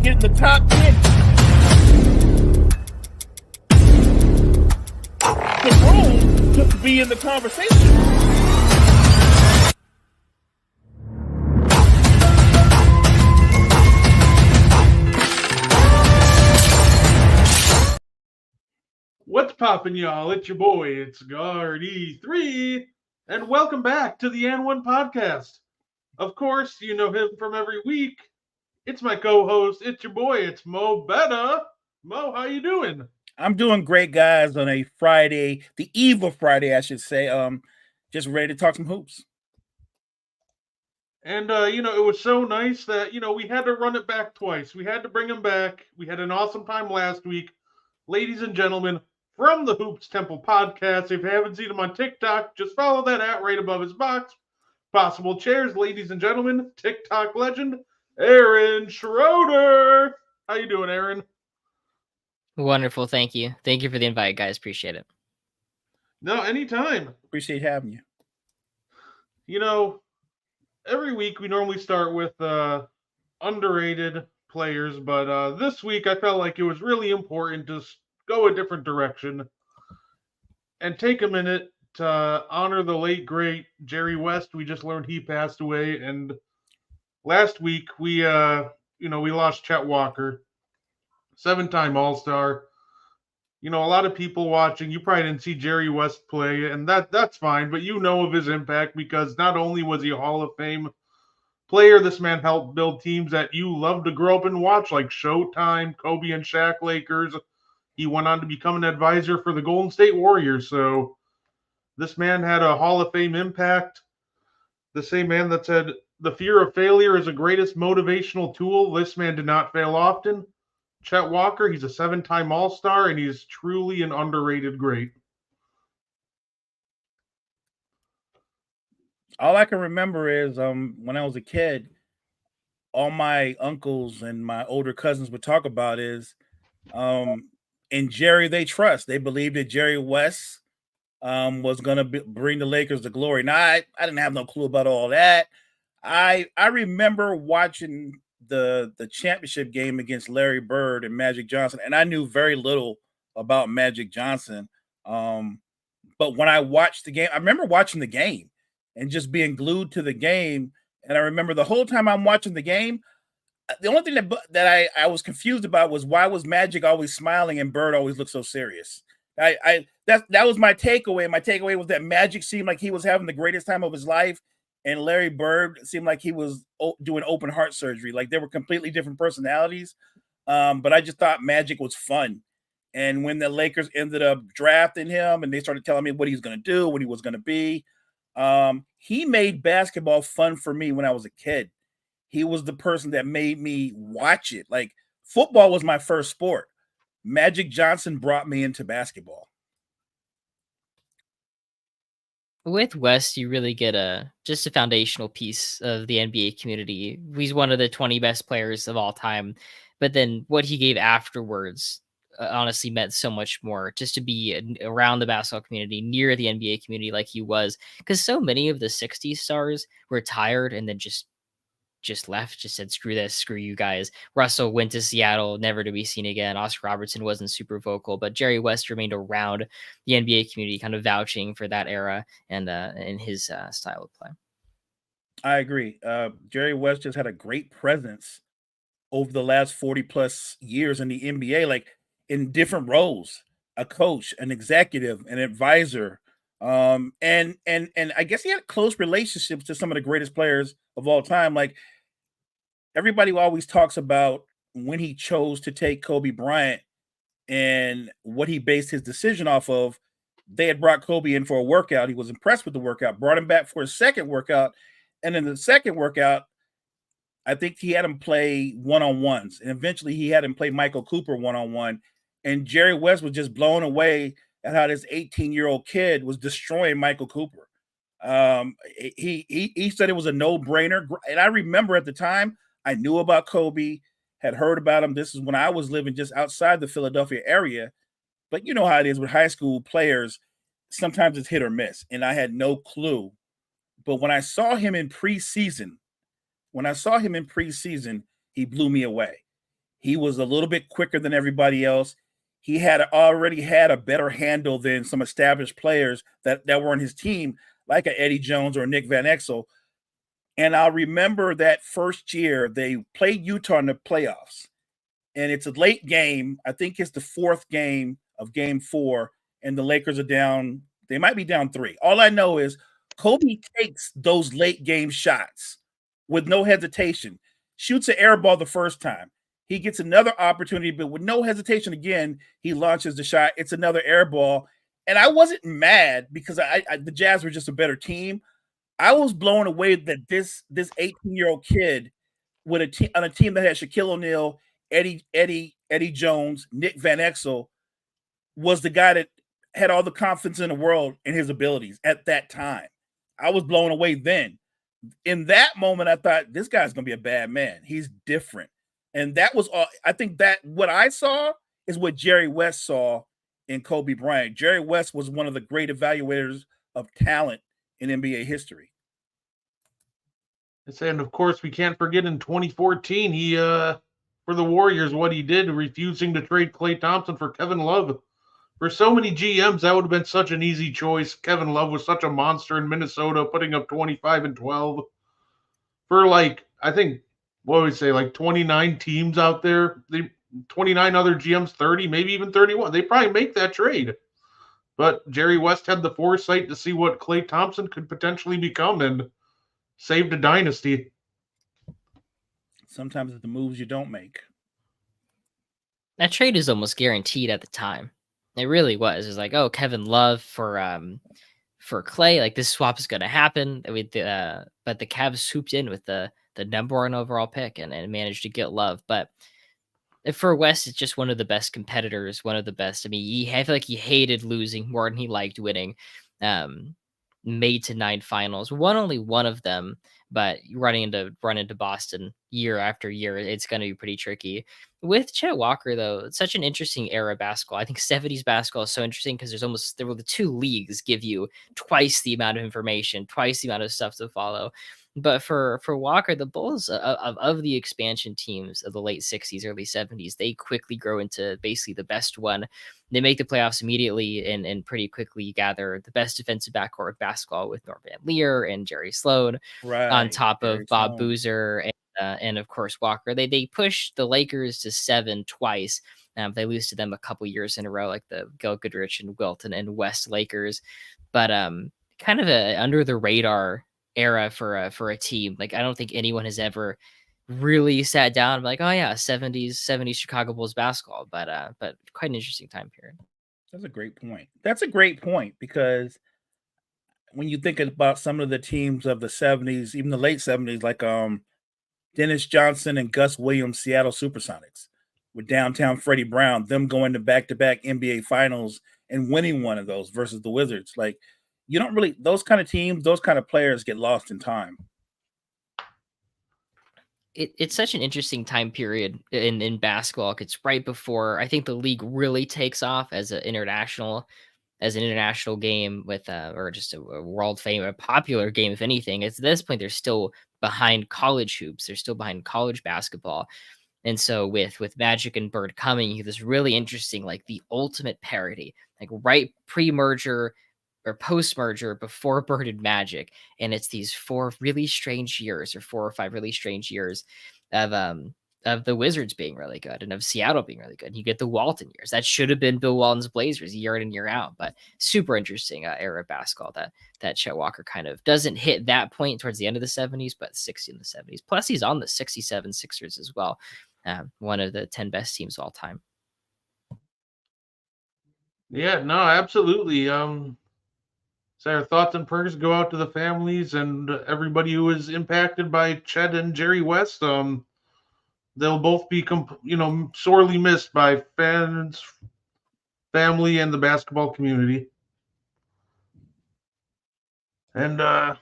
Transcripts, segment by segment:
get in the top 10. The room to be in the conversation. What's poppin', y'all? It's your boy, it's Guard3, and welcome back to the N1 podcast. Of course, you know him from every week. It's my co-host, it's your boy, it's Mo Betta. Mo, how you doing? I'm doing great, guys, on a Friday, the eve of Friday, I should say. Just ready to talk some hoops. And, it was so nice that, we had to run it back twice. We had to bring him back. We had an awesome time last week. Ladies and gentlemen, from the Hoops Temple podcast. If you haven't seen him on TikTok, just follow that at right above his box. Possible chairs, ladies and gentlemen. TikTok legend, Aaron Schroeder. How you doing, Aaron? Wonderful. Thank you. Thank you for the invite, guys. Appreciate it. No, anytime. Appreciate having you. You know, every week we normally start with underrated players, but this week I felt like it was really important to go a different direction and take a minute to honor the late great Jerry West. We just learned he passed away, and last week we lost Chet Walker, 7-time All-Star. You know, a lot of people watching, you probably didn't see Jerry West play, and that's fine, but you know of his impact because not only was he a Hall of Fame player, this man helped build teams that you love to grow up and watch, like Showtime, Kobe and Shaq Lakers. He went on to become an advisor for the Golden State Warriors. So this man had a Hall of Fame impact. The same man that said the fear of failure is the greatest motivational tool. This man did not fail often. Chet Walker, he's a 7-time All-Star, and he's truly an underrated great. All I can remember is when I was a kid, all my uncles and my older cousins would talk about is in Jerry they trust. They believed that Jerry West was going to bring the Lakers to glory. Now, I didn't have no clue about all that. I remember watching the championship game against Larry Bird and Magic Johnson, and I knew very little about Magic Johnson. But when I watched the game, I remember watching the game and just being glued to the game. And I remember the whole time I'm watching the game, the only thing that I was confused about was why was Magic always smiling and Bird always looked so serious. That was my takeaway. My takeaway was that Magic seemed like he was having the greatest time of his life, and Larry Bird seemed like he was doing open heart surgery. Like they were completely different personalities. But I just thought Magic was fun. And when the Lakers ended up drafting him and they started telling me what he was going to do, what he was going to be, he made basketball fun for me when I was a kid. He was the person that made me watch it. Like football was my first sport. Magic Johnson brought me into basketball. With West, you really get just a foundational piece of the NBA community. He's one of the 20 best players of all time. But then what he gave afterwards honestly meant so much more, just to be around the basketball community, near the NBA community like he was. Because so many of the 60s stars retired and then just left, just said, screw this, screw you guys. Russell went to Seattle, never to be seen again. Oscar Robertson wasn't super vocal, but Jerry West remained around the NBA community, kind of vouching for that era and his style of play. I agree. Jerry West just had a great presence over the last 40 plus years in the NBA, like in different roles, a coach, an executive, an advisor. And I guess he had close relationships to some of the greatest players of all time. Like, everybody always talks about when he chose to take Kobe Bryant and what he based his decision off of. They had brought Kobe in for a workout. He was impressed with the workout, brought him back for a second workout. And in the second workout, I think he had him play one-on-ones. And eventually he had him play Michael Cooper one-on-one. And Jerry West was just blown away at how this 18-year-old kid was destroying Michael Cooper. He said it was a no-brainer. And I remember at the time, I knew about Kobe, had heard about him. This is when I was living just outside the Philadelphia area. But you know how it is with high school players. Sometimes it's hit or miss. And I had no clue. But when I saw him in preseason, he blew me away. He was a little bit quicker than everybody else. He had already had a better handle than some established players that were on his team, like a Eddie Jones or Nick Van Exel. And I remember that first year they played Utah in the playoffs, and it's a late game. I think it's the fourth game of Game 4, and the Lakers are down. They might be down 3. All I know is Kobe takes those late game shots with no hesitation. Shoots an air ball the first time. He gets another opportunity, but with no hesitation again, he launches the shot. It's another air ball. And I wasn't mad because the Jazz were just a better team. I was blown away that this 18-year-old kid with on a team that had Shaquille O'Neal, Eddie Jones, Nick Van Exel was the guy that had all the confidence in the world in his abilities at that time. I was blown away then. In that moment, I thought this guy's going to be a bad man. He's different. And that was all. I think that what I saw is what Jerry West saw in Kobe Bryant. Jerry West was one of the great evaluators of talent in NBA history. And of course, we can't forget in 2014, he for the Warriors, what he did, refusing to trade Klay Thompson for Kevin Love. For so many GMs, that would have been such an easy choice. Kevin Love was such a monster in Minnesota, putting up 25 and 12. For I think, what would we say, 29 teams out there, 29 other GMs, 30, maybe even 31. They probably make that trade. But Jerry West had the foresight to see what Klay Thompson could potentially become and saved a dynasty. Sometimes it's the moves you don't make. That trade is almost guaranteed at the time. It really was. It was like, oh, Kevin Love for Klay, this swap is going to happen. But the Cavs swooped in with the number 1 overall pick and managed to get Love. But for West, it's just one of the best competitors, one of the best. I mean, I feel like he hated losing more than he liked winning. Made to 9 finals, won only one of them, but run into Boston year after year, it's going to be pretty tricky. With Chet Walker, though, it's such an interesting era of basketball. I think 70s basketball is so interesting because the 2 leagues give you twice the amount of information, twice the amount of stuff to follow. But for Walker, the Bulls of the expansion teams of the late 60s, early 70s, they quickly grow into basically the best one. They make the playoffs immediately and pretty quickly gather the best defensive backcourt of basketball with Norm Van Leer and Jerry Sloan, on top of Bob Boozer and of course Walker. They push the Lakers to 7 twice. They lose to them a couple years in a row, like the Gil Goodrich and Wilton and West Lakers. But kind of a under the radar era for a team. I don't think anyone has ever really sat down and be like, oh yeah, 70s Chicago Bulls basketball, but quite an interesting time period. That's a great point because when you think about some of the teams of the 70s, even the late 70s, like Dennis Johnson and Gus Williams, Seattle Supersonics, with downtown Freddie Brown, them going to back-to-back NBA finals and winning one of those versus the Wizards. You don't really, those kind of teams, those kind of players get lost in time. It's such an interesting time period in basketball. It's right before I think the league really takes off as an international game with or just a world famous, a popular game. If anything, at this point they're still behind college hoops. They're still behind college basketball. And so with Magic and Bird coming, you have this really interesting, the ultimate parody, right pre-merger or post-merger, before Bird and Magic, and it's these 4 really strange years, or 4 or 5 really strange years of the Wizards being really good and of Seattle being really good. You get the Walton years. That should have been Bill Walton's Blazers year in and year out, but super interesting era of basketball that Chet Walker kind of doesn't hit that point towards the end of the 70s, but 60 in the 70s. Plus, he's on the 67 Sixers as well, one of the 10 best teams of all time. Yeah, no, absolutely. So our thoughts and prayers go out to the families and everybody who was impacted by Chet and Jerry West. They'll both be, sorely missed by fans, family, and the basketball community. And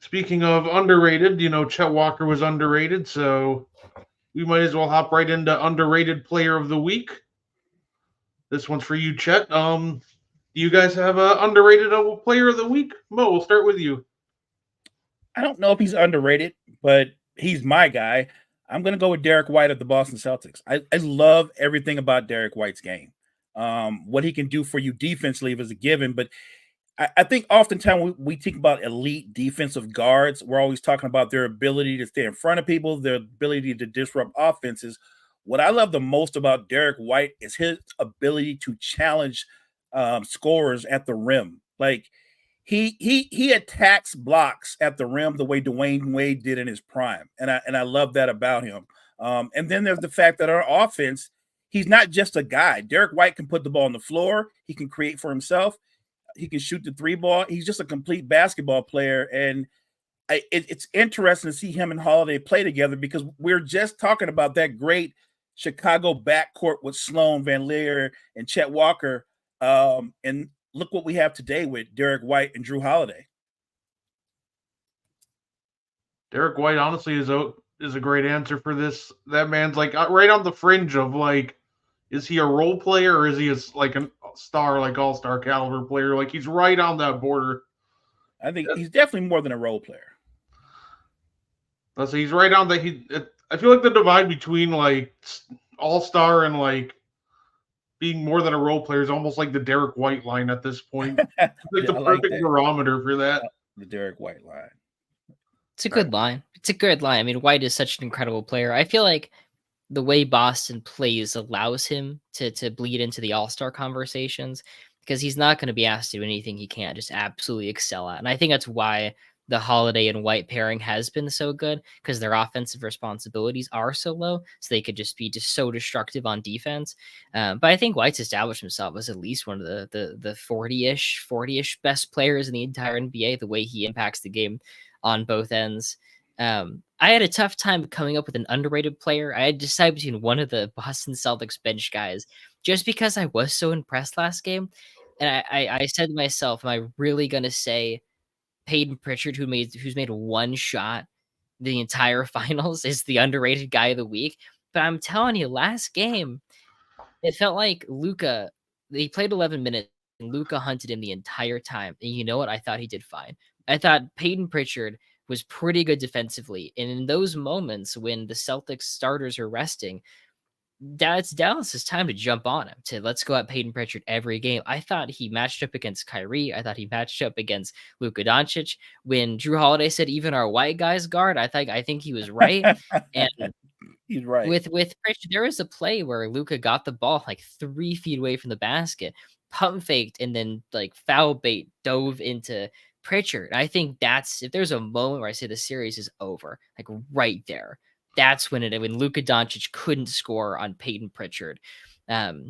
speaking of underrated, Chet Walker was underrated, so we might as well hop right into underrated player of the week. This one's for you, Chet. Do you guys have a underrated player of the week? Mo, we'll start with you. I don't know if he's underrated, but he's my guy. I'm going to go with Derek White of the Boston Celtics. I love everything about Derek White's game. What he can do for you defensively is a given, but I think oftentimes we think about elite defensive guards. We're always talking about their ability to stay in front of people, their ability to disrupt offenses. What I love the most about Derek White is his ability to challenge scorers at the rim. Like he attacks blocks at the rim the way Dwayne Wade did in his prime, and I love that about him. And then there's the fact that our offense, he's not just a guy. Derek White can put the ball on the floor. He can create for himself. He can shoot the three ball. He's just a complete basketball player, and it's interesting to see him and Holiday play together because we're just talking about that great Chicago backcourt with Sloan, Van Leer, and Chet Walker. And look what we have today with Derek White and Drew Holiday. Derek White honestly is a great answer for this. That man's like right on the fringe of like, is he a role player or is he like a star, like all-star caliber player? Like he's right on that border. I think he's definitely more than a role player. So he's right on the. I feel like the divide between like all-star and like being more than a role player is almost like the Derek White line at this point. It's like the perfect barometer for that. The Derek White line. It's a good line. It's a good line. I mean, White is such an incredible player. I feel like the way Boston plays allows him to bleed into the all-star conversations because he's not going to be asked to do anything he can't just absolutely excel at. And I think that's why the Holiday and White pairing has been so good, because their offensive responsibilities are so low, so they could just be so destructive on defense. But I think White's established himself as at least one of the 40-ish best players in the entire NBA, the way he impacts the game on both ends. I had a tough time coming up with an underrated player. I had to decide between one of the Boston Celtics bench guys just because I was so impressed last game. And I said to myself, am I really going to say Peyton Pritchard, who's made one shot the entire finals, is the underrated guy of the week? But I'm telling you, last game, it felt like Luka, he played 11 minutes and Luka hunted him the entire time. And you know what? I thought he did fine. I thought Peyton Pritchard was pretty good defensively. And in those moments when the Celtics starters are resting, that's Dallas's time to jump on him, to let's go at Peyton Pritchard every game. I thought he matched up against Kyrie. I thought he matched up against Luka Doncic. When Drew Holiday said even our white guys guard, I think he was right. And he's right. With Pritchard, there was a play where Luka got the ball like 3 feet away from the basket, pump faked, and then like foul bait dove into Pritchard. I think that's, if there's a moment where I say the series is over, like right there, that's when Luka Doncic couldn't score on Peyton Pritchard. I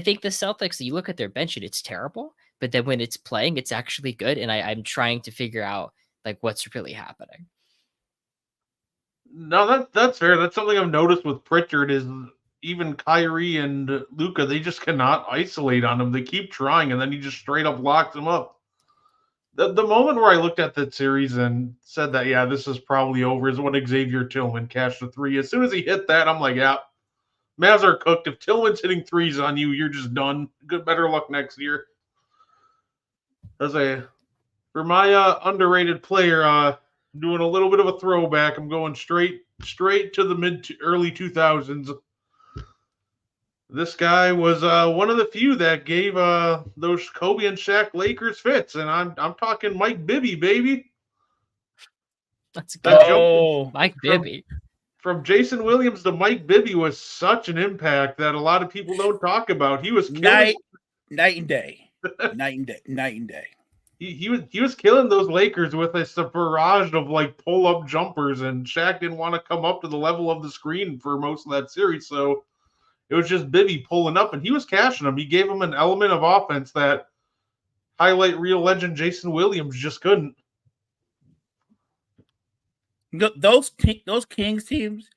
think the Celtics, you look at their bench and it's terrible, but then when it's playing, it's actually good. And I'm trying to figure out like what's really happening. No, that's fair. That's something I've noticed with Pritchard is even Kyrie and Luka, they just cannot isolate on him. They keep trying, and then he just straight up locks them up. The moment where I looked at that series and said that, yeah, this is probably over, is when Xavier Tillman cashed the three. As soon as he hit that, I'm like, yeah, Mavs are cooked. If Tillman's hitting threes on you, you're just done. Better luck next year. For my underrated player, doing a little bit of a throwback, I'm going straight to the early 2000s. This guy was one of the few that gave those Kobe and Shaq Lakers fits, and I'm talking Mike Bibby, baby. That's good. Mike Bibby. From Jason Williams to Mike Bibby was such an impact that a lot of people don't talk about. He was night and day. night and day. He was killing those Lakers with a barrage of like pull-up jumpers, and Shaq didn't want to come up to the level of the screen for most of that series, so it was just Bibby pulling up, and he was cashing them. He gave them an element of offense that highlight reel legend Jason Williams just couldn't. Those Kings teams,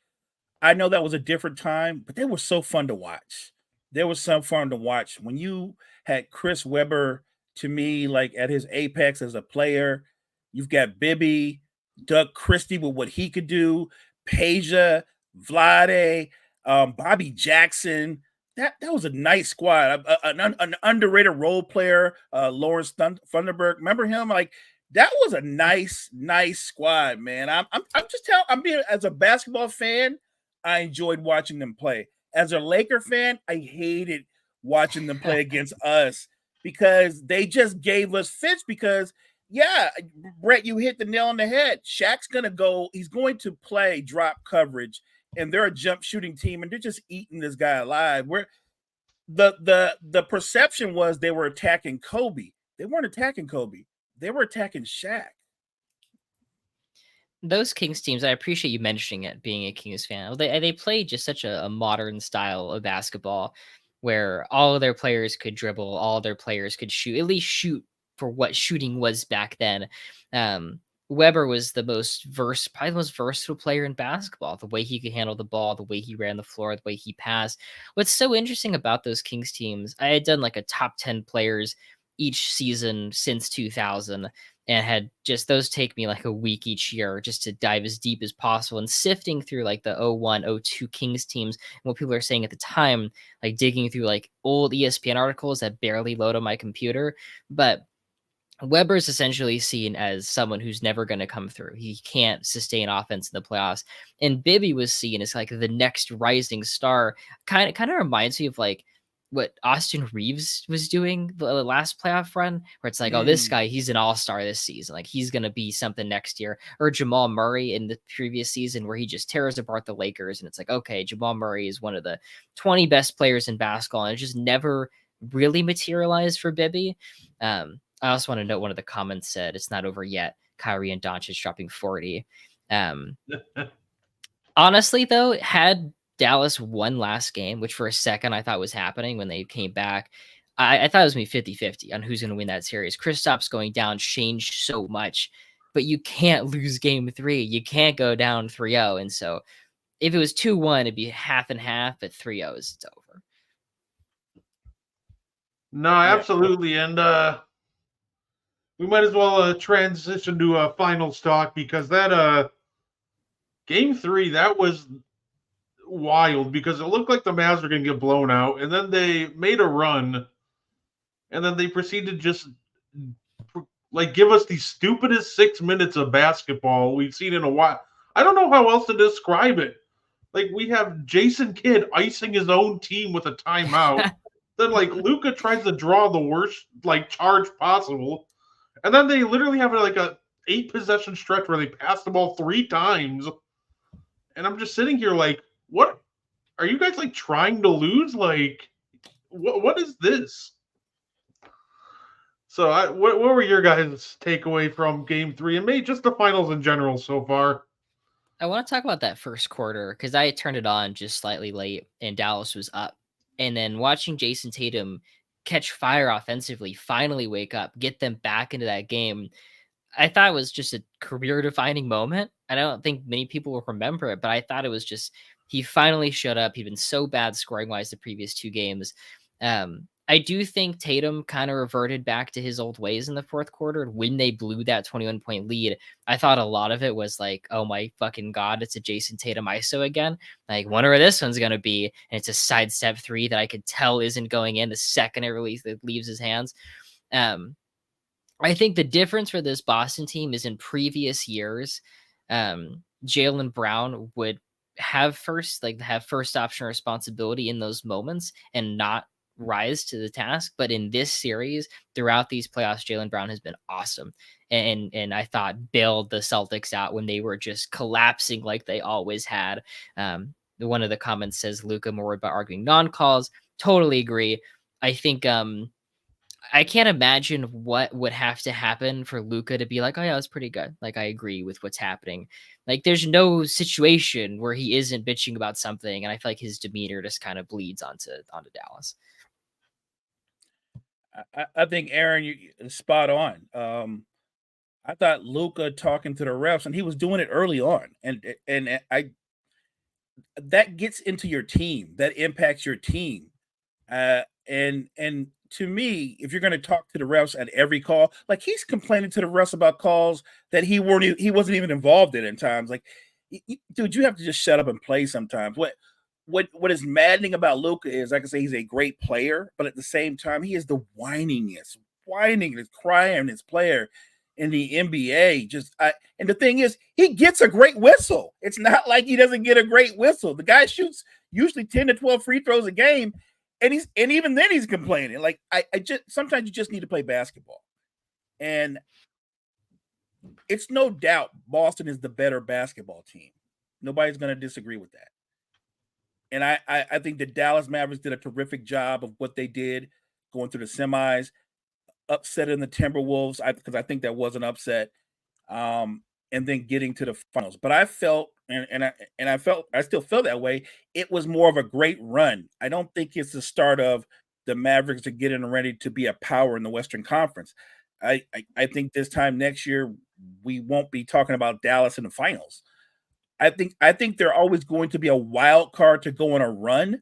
I know that was a different time, but they were so fun to watch. They were so fun to watch. When you had Chris Webber, to me, like at his apex as a player, you've got Bibby, Doug Christie with what he could do, Peja, Vlade, Bobby Jackson. That was a nice squad. An underrated role player, Lawrence Thunderberg. Remember him? Like that was a nice squad, man. I'm just telling. I'm being as a basketball fan. I enjoyed watching them play. As a Laker fan, I hated watching them play against us because they just gave us fits because, yeah, Brett, you hit the nail on the head. Shaq's going to go, he's going to play drop coverage, and they're a jump shooting team, and they're just eating this guy alive. The perception was they were attacking Kobe. They weren't attacking Kobe. They were attacking Shaq. Those Kings teams, I appreciate you mentioning it, being a Kings fan. They play just such a modern style of basketball where all of their players could dribble, all of their players could shoot, at least shoot for what shooting was back then. Weber was probably the most versatile player in basketball. The way he could handle the ball, the way he ran the floor, the way he passed. What's so interesting about those Kings teams, I had done like a top 10 players each season since 2000 and had just those take me like a week each year just to dive as deep as possible and sifting through like the 01, 02 Kings teams and what people are saying at the time, like digging through like old ESPN articles that barely load on my computer. But Weber's essentially seen as someone who's never going to come through. He can't sustain offense in the playoffs. And Bibby was seen as like the next rising star. Kind of reminds me of like what Austin Reeves was doing the last playoff run, where it's like, oh, this guy, he's an all-star this season. Like he's going to be something next year. Or Jamal Murray in the previous season where he just tears apart the Lakers. And it's like, okay, Jamal Murray is one of the 20 best players in basketball. And it just never really materialized for Bibby. I also want to note one of the comments said it's not over yet. Kyrie and Doncic dropping 40. Honestly, though, had Dallas won last game, which for a second I thought was happening when they came back, I thought it was going to be 50-50 on who's going to win that series. Kristaps going down changed so much, but you can't lose game 3. You can't go down 3-0. And so if it was 2-1, it'd be half and half, but 3-0 is it's over. No, absolutely. And we might as well transition to finals talk because that game 3, that was wild because it looked like the Mavs were going to get blown out, and then they made a run, and then they proceeded to just like give us the stupidest 6 minutes of basketball we've seen in a while. I don't know how else to describe it. Like we have Jason Kidd icing his own team with a timeout. Then like Luka tries to draw the worst like charge possible. And then they literally have like a 8 possession stretch where they pass the ball 3 times. And I'm just sitting here like, what are you guys like trying to lose? Like, what is this? So what were your guys' takeaway from game 3 and maybe just the finals in general so far? I want to talk about that first quarter because I had turned it on just slightly late and Dallas was up. And then watching Jason Tatum catch fire offensively, finally wake up, get them back into that game, I thought it was just a career-defining moment. I don't think many people will remember it, but I thought it was just he finally showed up. He'd been so bad scoring-wise the previous 2 games. I do think Tatum kind of reverted back to his old ways in the fourth quarter. When they blew that 21-point lead, I thought a lot of it was like, oh my fucking God, it's a Jason Tatum ISO again. Like, wonder where this one's going to be. And it's a sidestep 3 that I could tell isn't going in the second it leaves his hands. I think the difference for this Boston team is in previous years, Jaylen Brown would have first option responsibility in those moments and not rise to the task. But in this series, throughout these playoffs, Jaylen Brown has been awesome. And I thought bailed the Celtics out when they were just collapsing like they always had. One of the comments says Luka more about arguing non-calls. Totally agree. I think I can't imagine what would have to happen for Luka to be like, oh yeah, that's pretty good. Like, I agree with what's happening. Like, there's no situation where he isn't bitching about something. And I feel like his demeanor just kind of bleeds onto Dallas. I think Aaron, you spot on. I thought Luka talking to the refs, and he was doing it early on, and that gets into your team, that impacts your team, and to me, if you're going to talk to the refs at every call, like he's complaining to the refs about calls that he wasn't even involved in times, like, dude, you have to just shut up and play sometimes. What is maddening about Luka is I can say he's a great player, but at the same time, he is the whiningest, crying player. in the NBA. And the thing is, he gets a great whistle. It's not like he doesn't get a great whistle. The guy shoots usually 10 to 12 free throws a game, and even then he's complaining. Like I just sometimes you just need to play basketball. And it's no doubt Boston is the better basketball team. Nobody's going to disagree with that. And I think the Dallas Mavericks did a terrific job of what they did going through the semis, upsetting the Timberwolves, because I think that was an upset, and then getting to the finals. But I felt, I still feel that way. It was more of a great run. I don't think it's the start of the Mavericks are getting ready to be a power in the Western Conference. I think this time next year we won't be talking about Dallas in the finals. I think they're always going to be a wild card to go on a run,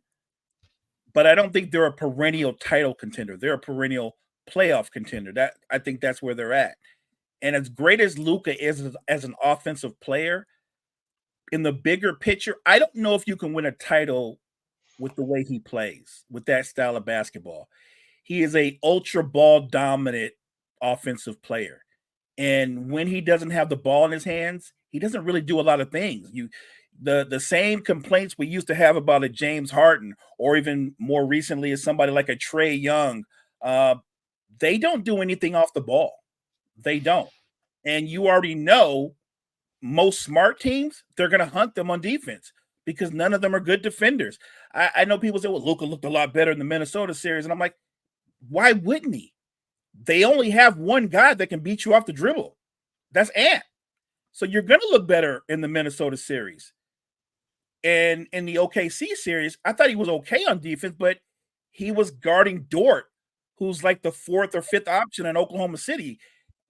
but I don't think they're a perennial title contender. They're a perennial playoff contender. I think that's where they're at. And as great as Luka is as an offensive player, in the bigger picture, I don't know if you can win a title with the way he plays, with that style of basketball. He is a ultra ball dominant offensive player. And when he doesn't have the ball in his hands, he doesn't really do a lot of things. The same complaints we used to have about a James Harden, or even more recently as somebody like a Trae Young, they don't do anything off the ball. They don't. And you already know most smart teams, they're going to hunt them on defense because none of them are good defenders. I know people say, well, Luka looked a lot better in the Minnesota series. And I'm like, why wouldn't he? They only have one guy that can beat you off the dribble. That's Ant. So you're going to look better in the Minnesota series. And in the OKC series, I thought he was okay on defense, but he was guarding Dort, who's like the fourth or fifth option in Oklahoma City.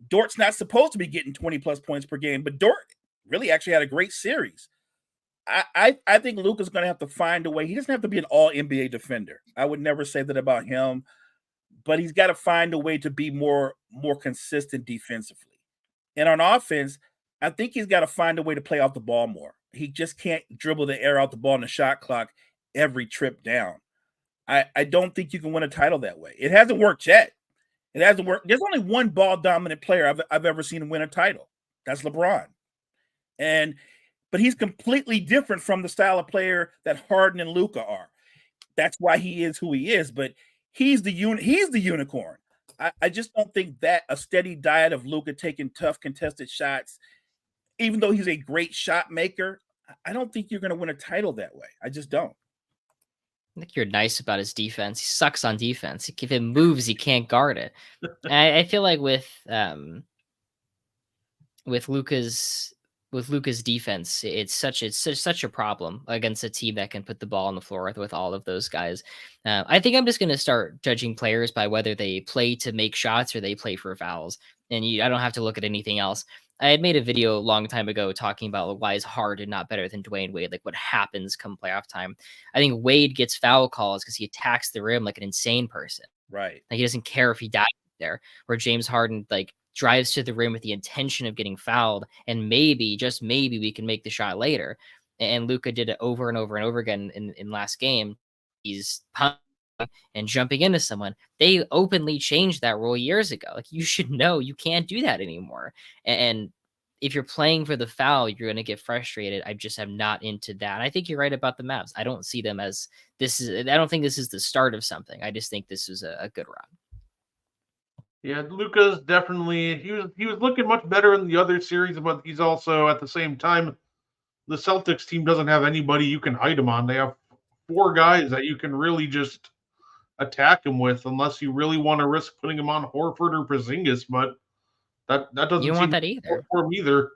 Dort's not supposed to be getting 20-plus points per game, but Dort really actually had a great series. I think Luka's going to have to find a way. He doesn't have to be an all-NBA defender. I would never say that about him, but he's got to find a way to be more consistent defensively. And on offense, I think he's got to find a way to play off the ball more. He just can't dribble the air out the ball in the shot clock every trip down. I don't think you can win a title that way. It hasn't worked yet. It hasn't worked. There's only one ball dominant player I've ever seen win a title. That's LeBron. But he's completely different from the style of player that Harden and Luka are. That's why he is who he is. But he's the unicorn. I just don't think that a steady diet of Luka taking tough contested shots, even though he's a great shot maker, I don't think you're going to win a title that way. I just don't. I think you're nice about his defense. He sucks on defense. If it moves, he can't guard it. I feel like with Luka's defense, it's such a problem against a team that can put the ball on the floor with all of those guys. I think I'm just going to start judging players by whether they play to make shots or they play for fouls. And I don't have to look at anything else. I had made a video a long time ago talking about why is Harden not better than Dwayne Wade, like what happens come playoff time. I think Wade gets foul calls because he attacks the rim like an insane person. Right. Like he doesn't care if he dies there. Where James Harden like drives to the rim with the intention of getting fouled, and maybe, just maybe, we can make the shot later. And Luka did it over and over and over again in last game. He's pumping and jumping into someone. They openly changed that rule years ago. Like, you should know you can't do that anymore. And if you're playing for the foul, you're going to get frustrated. I just am not into that. And I think you're right about the Mavs. I don't see them as I don't think this is the start of something. I just think this is a good run. Yeah, Luka's definitely he was looking much better in the other series, but he's also at the same time, the Celtics team doesn't have anybody you can hide him on. They have 4 guys that you can really just attack him with, unless you really want to risk putting him on Horford or Porzingis. But that doesn't You don't seem want that either for him either.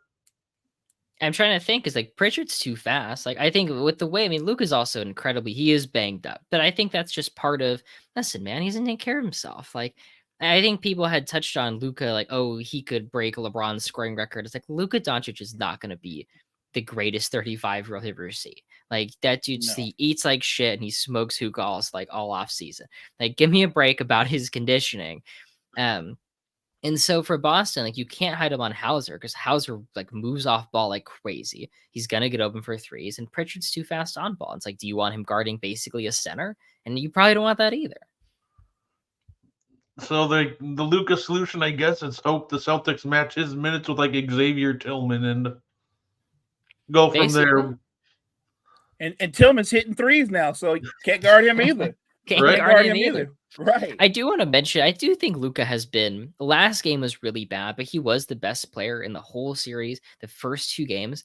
I'm trying to think, because like Pritchard's too fast. Like, I think with the way, I mean, Luke is also he is banged up, but I think that's just part of, listen, man, he doesn't take care of himself. Like, I think people had touched on Luka, like, oh, he could break LeBron's scoring record. It's like Luka Doncic is not going to be the greatest 35-year-old you've ever seen. Like, that dude, he eats like shit and he smokes hookahs like all off season. Like, give me a break about his conditioning. And so for Boston, like, you can't hide him on Hauser because Hauser like moves off ball like crazy. He's gonna get open for threes, and Pritchard's too fast on ball. It's like, do you want him guarding basically a center? And you probably don't want that either. So the Luka solution, I guess, is hope the Celtics match his minutes with like Xavier Tillman and go from Basically. there. And Tillman's hitting threes now, so you can't guard him either. Can't Right. guard him either. Right. I do want to mention, I do think Luca has been, the last game was really bad, but he was the best player in the whole series, the first 2 games.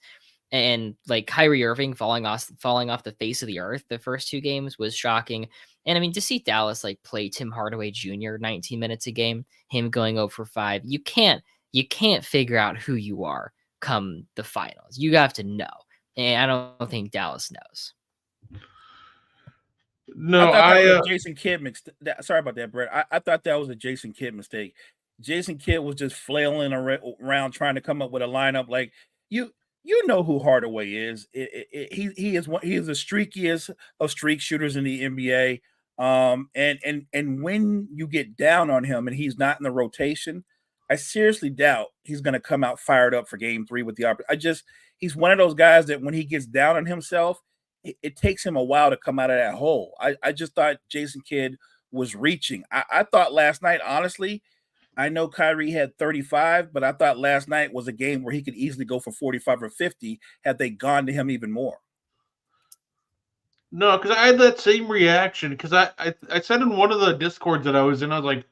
And like Kyrie Irving falling off the face of the earth the first 2 games was shocking. And I mean, to see Dallas like play Tim Hardaway Jr. 19 minutes a game, him going 0 for 5, you can't figure out who you are come the finals. You have to know. And I don't think Dallas knows. No, I thought that was a Jason Kidd mistake. Sorry about that, Brett. I thought that was a Jason Kidd mistake. Jason Kidd was just flailing around trying to come up with a lineup. Like you know who Hardaway is. He is the streakiest of streak shooters in the NBA. And when you get down on him and he's not in the rotation, I seriously doubt he's going to come out fired up for Game 3 with the opportunity. He's one of those guys that when he gets down on himself, it takes him a while to come out of that hole. I just thought Jason Kidd was reaching. I thought last night, honestly, I know Kyrie had 35, but I thought last night was a game where he could easily go for 45 or 50 had they gone to him even more. No, because I had that same reaction. Because I said in one of the Discords that I was in, I was like,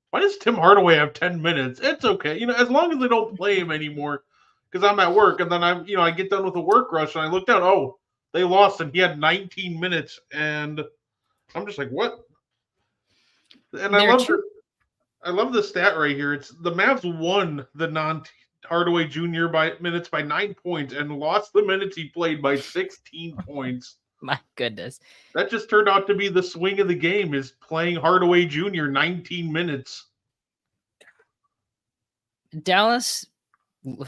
why does Tim Hardaway have 10 minutes? It's okay. As long as they don't play him anymore. Because I'm at work, and then I get done with the work rush, and I look down, oh, they lost, and he had 19 minutes, and I'm just like, what? And I love the stat right here. It's the Mavs won the non-Hardaway Jr. by 9 points and lost the minutes he played by 16 points. My goodness. That just turned out to be the swing of the game, is playing Hardaway Jr. 19 minutes. Dallas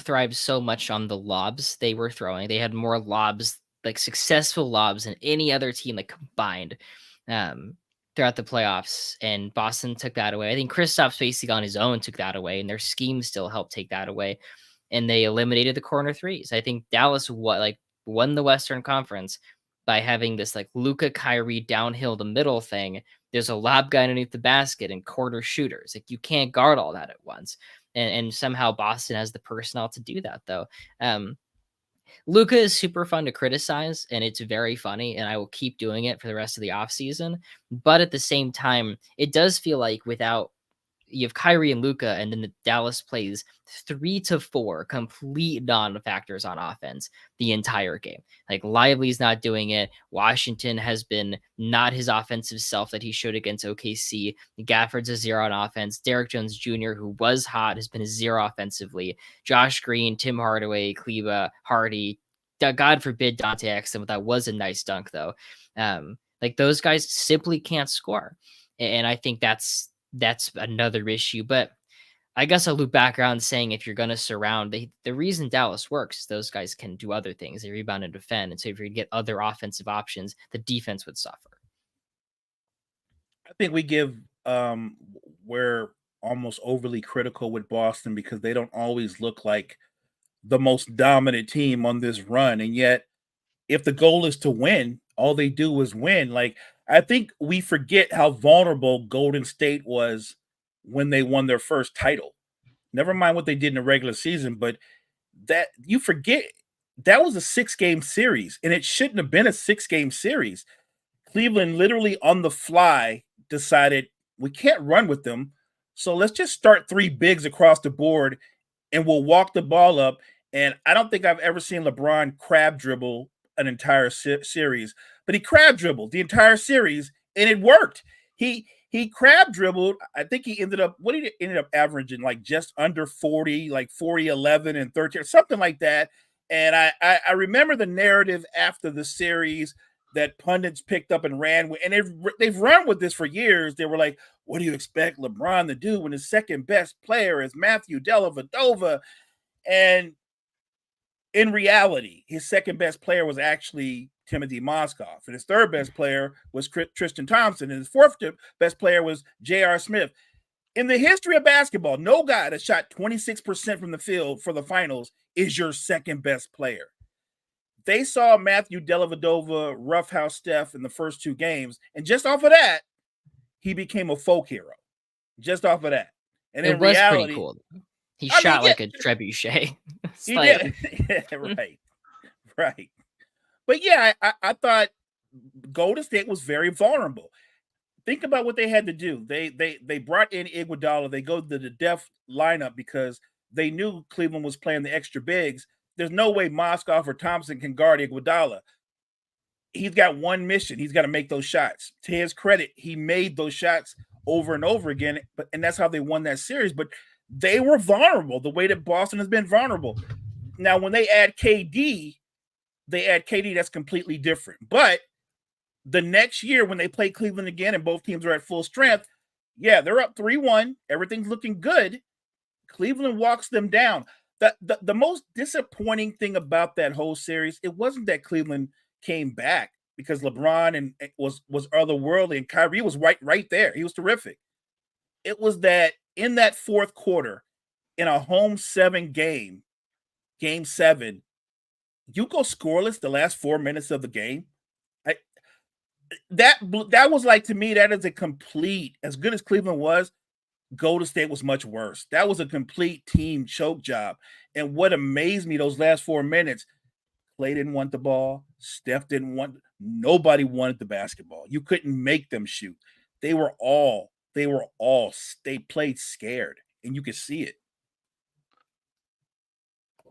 thrives so much on the lobs they were throwing. They had more lobs, like successful lobs, than any other team like combined throughout the playoffs. And Boston took that away. I think Kristaps facing on his own took that away, and their scheme still helped take that away. And they eliminated the corner threes. I think Dallas won the Western Conference by having this like Luka Kyrie downhill the middle thing. There's a lob guy underneath the basket and corner shooters. Like you can't guard all that at once. And somehow Boston has the personnel to do that, though. Luka is super fun to criticize, and it's very funny, and I will keep doing it for the rest of the offseason. But at the same time, it does feel like you have Kyrie and Luka, and then the Dallas plays 3 to 4 complete non-factors on offense the entire game. Like Lively's not doing it. Washington has been not his offensive self that he showed against OKC. Gafford's a 0 on offense. Derrick Jones Jr., who was hot, has been a 0 offensively. Josh Green, Tim Hardaway, Kleba, Hardy. God forbid Dante Exum. That was a nice dunk, though. Like those guys simply can't score. And I think that's another issue. But I guess I'll loop back around saying if you're going to surround, the reason Dallas works is those guys can do other things. They rebound and defend. And so if you get other offensive options, the defense would suffer. I think we're almost overly critical with Boston because they don't always look like the most dominant team on this run. And yet, if the goal is to win, all they do is win. Like, I think we forget how vulnerable Golden State was when they won their first title. Never mind what they did in the regular season, but that you forget that was a 6-game series, and it shouldn't have been a 6-game series. Cleveland literally on the fly decided we can't run with them, so let's just start 3 bigs across the board, and we'll walk the ball up. And I don't think I've ever seen LeBron crab dribble an entire series, but he crab dribbled the entire series, and it worked. He crab dribbled. I think he ended up averaging like just under 40, like 40, 11, and 13, something like that. And I remember the narrative after the series that pundits picked up and ran with, and they've run with this for years. They were like, what do you expect LeBron to do when his second best player is Matthew Dellavedova? And in reality, his second best player was actually Timothy Mozgov, and his third best player was Tristan Thompson, and his fourth best player was J.R. Smith. In the history of basketball, no guy that shot 26% from the field for the finals is your second best player. They saw Matthew Dellavedova roughhouse Steph in the first 2 games, and just off of that, he became a folk hero. just off of that. And It in was pretty reality, cool. He I mean, shot yeah, like a trebuchet. It's he like, did. Yeah, right. But yeah, I thought Golden State was very vulnerable. Think about what they had to do. They brought in Iguodala. They go to the depth lineup because they knew Cleveland was playing the extra bigs. There's no way Moscow or Thompson can guard Iguodala. He's got one mission. He's got to make those shots. To his credit, he made those shots over and over again, and that's how they won that series. But they were vulnerable the way that Boston has been vulnerable. Now, when they add KD, that's completely different. But the next year when they play Cleveland again and both teams are at full strength, yeah, they're up 3-1. Everything's looking good. Cleveland walks them down. The most disappointing thing about that whole series, it wasn't that Cleveland came back because LeBron and was otherworldly and Kyrie was right there. He was terrific. It was that in that fourth quarter, in a home 7 game, game 7, you go scoreless the last 4 minutes of the game. That was like, to me, that is a complete, as good as Cleveland was, Golden State was much worse. That was a complete team choke job. And what amazed me those last 4 minutes, Clay didn't want the ball. Steph didn't want, nobody wanted the basketball. You couldn't make them shoot. They played scared, and you could see it.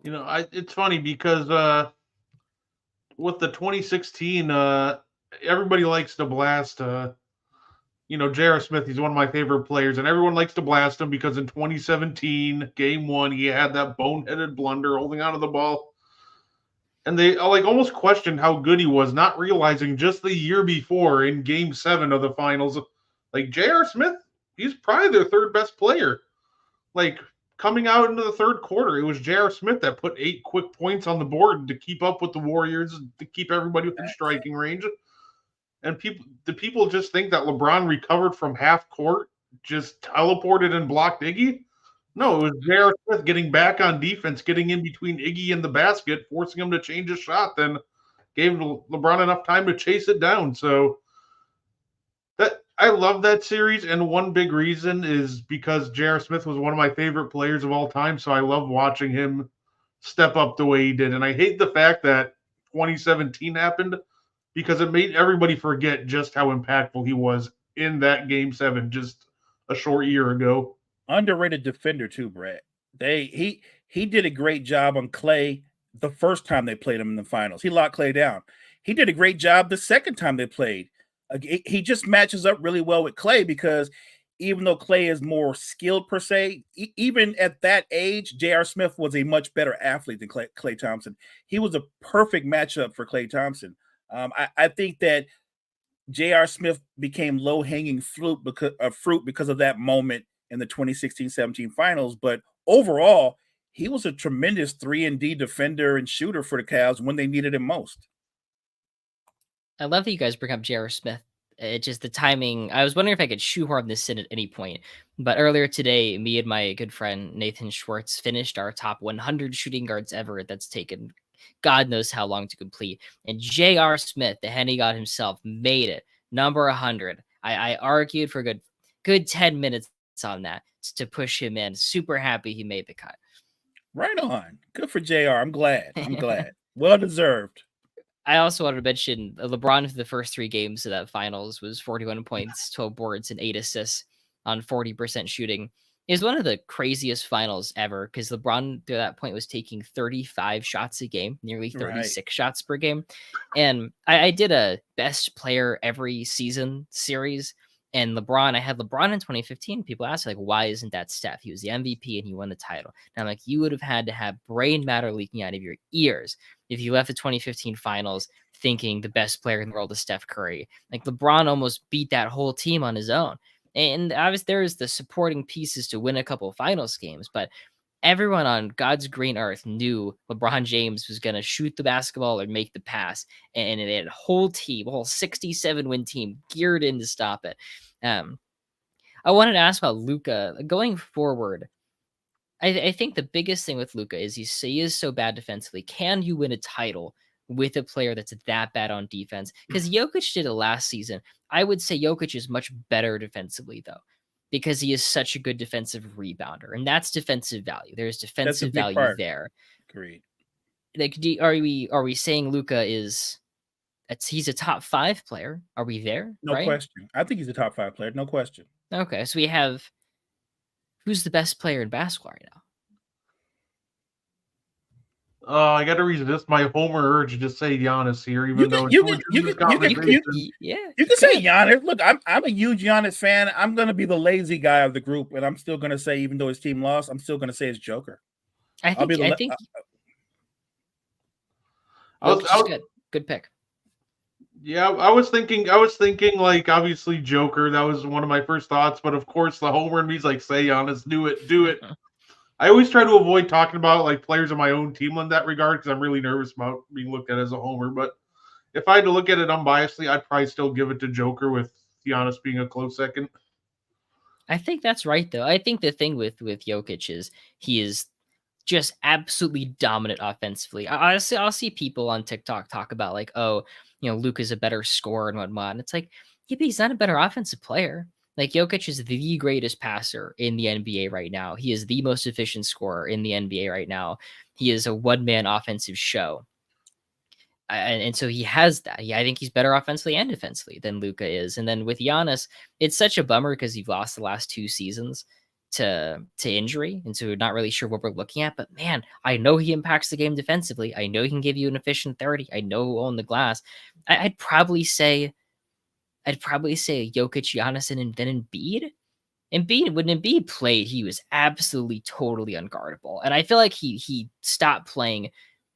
You know, it's funny because with the 2016, everybody likes to blast. J.R. Smith, he's one of my favorite players, and everyone likes to blast him because in 2017, game 1, he had that boneheaded blunder holding onto the ball. And they like almost questioned how good he was, not realizing just the year before in game 7 of the finals, like J.R. Smith, he's probably their third best player. Like coming out into the third quarter, it was J.R. Smith that put 8 quick points on the board to keep up with the Warriors, to keep everybody within striking range. And people just think that LeBron recovered from half court, just teleported and blocked Iggy. No, it was J.R. Smith getting back on defense, getting in between Iggy and the basket, forcing him to change his shot, then gave LeBron enough time to chase it down. So that I love that series, and one big reason is because J.R. Smith was one of my favorite players of all time, so I love watching him step up the way he did. And I hate the fact that 2017 happened because it made everybody forget just how impactful he was in that game 7 just a short year ago. Underrated defender too, Brett. He did a great job on Clay the first time they played him in the finals. He locked Clay down. He did a great job the second time they played. He just matches up really well with Clay because even though Clay is more skilled per se, even at that age, J.R. Smith was a much better athlete than Clay Thompson. He was a perfect matchup for Clay Thompson. I think that J.R. Smith became low-hanging fruit because of that moment in the 2016-17 finals. But overall, he was a tremendous 3-and-D defender and shooter for the Cavs when they needed him most. I love that you guys bring up J.R. Smith. It just the timing. I was wondering if I could shoehorn this in at any point. But earlier today, me and my good friend Nathan Schwartz finished our top 100 shooting guards ever. That's taken God knows how long to complete. And J.R. Smith, the Henny God himself, made it number 100. I argued for a good 10 minutes on that to push him in. Super happy he made the cut. Right on. Good for JR. I'm glad. Well deserved. I also wanted to mention LeBron for the first 3 games of that finals was 41 points, 12 boards, and 8 assists on 40% shooting. It was one of the craziest finals ever because LeBron to that point was taking 35 shots a game, nearly 36 shots per game. And I did a best player every season series. And I had LeBron in 2015. People asked, like, why isn't that Steph? He was the MVP and he won the title. And I'm like, you would have had to have brain matter leaking out of your ears if you left the 2015 finals thinking the best player in the world is Steph Curry. Like, LeBron almost beat that whole team on his own. And obviously there's the supporting pieces to win a couple of finals games, but everyone on God's green earth knew LeBron James was going to shoot the basketball or make the pass. And they had a whole team, a whole 67-win team geared in to stop it. I wanted to ask about Luka going forward. I think the biggest thing with Luka is he is so bad defensively. Can you win a title with a player that's that bad on defense? Because Jokic did it last season. I would say Jokic is much better defensively, though. because he is such a good defensive rebounder, and that's defensive value. There's That's a defensive big value part. there. Agreed. Like, are we saying Luka is? He's a top 5 player. Are we there? No right? question. I think he's a top 5 player. No question. Okay, so we have who's the best player in basketball right now? I got to resist my homer urge to say Giannis here, even You though can it's you this can you can you conversation. can, Yeah, you can say Giannis. Look, I'm a huge Giannis fan. I'm gonna be the lazy guy of the group, and I'm still gonna say, even though his team lost, I'm still gonna say it's Joker. I think good pick. Yeah, I was thinking like obviously Joker. That was one of my first thoughts, but of course the homer in me's like, say Giannis, do it. I always try to avoid talking about like players on my own team in that regard because I'm really nervous about being looked at as a homer. But if I had to look at it unbiasedly, I'd probably still give it to Joker, with Giannis being a close second. I think that's right, though. I think the thing with Jokic is he is just absolutely dominant offensively. I'll see people on TikTok talk about like, oh, Luka's a better scorer and whatnot. And it's like, yeah, but he's not a better offensive player. Like, Jokic is the greatest passer in the NBA right now. He is the most efficient scorer in the NBA right now. He is a one-man offensive show. And so he has that. I think he's better offensively and defensively than Luka is. And then with Giannis, it's such a bummer because you've lost the last 2 seasons to injury, and so we're not really sure what we're looking at. But man, I know he impacts the game defensively. I know he can give you an efficient 30. I know he'll own the glass. I'd probably say Jokic, Giannis, and then Embiid. When Embiid played, he was absolutely totally unguardable, and I feel like he stopped playing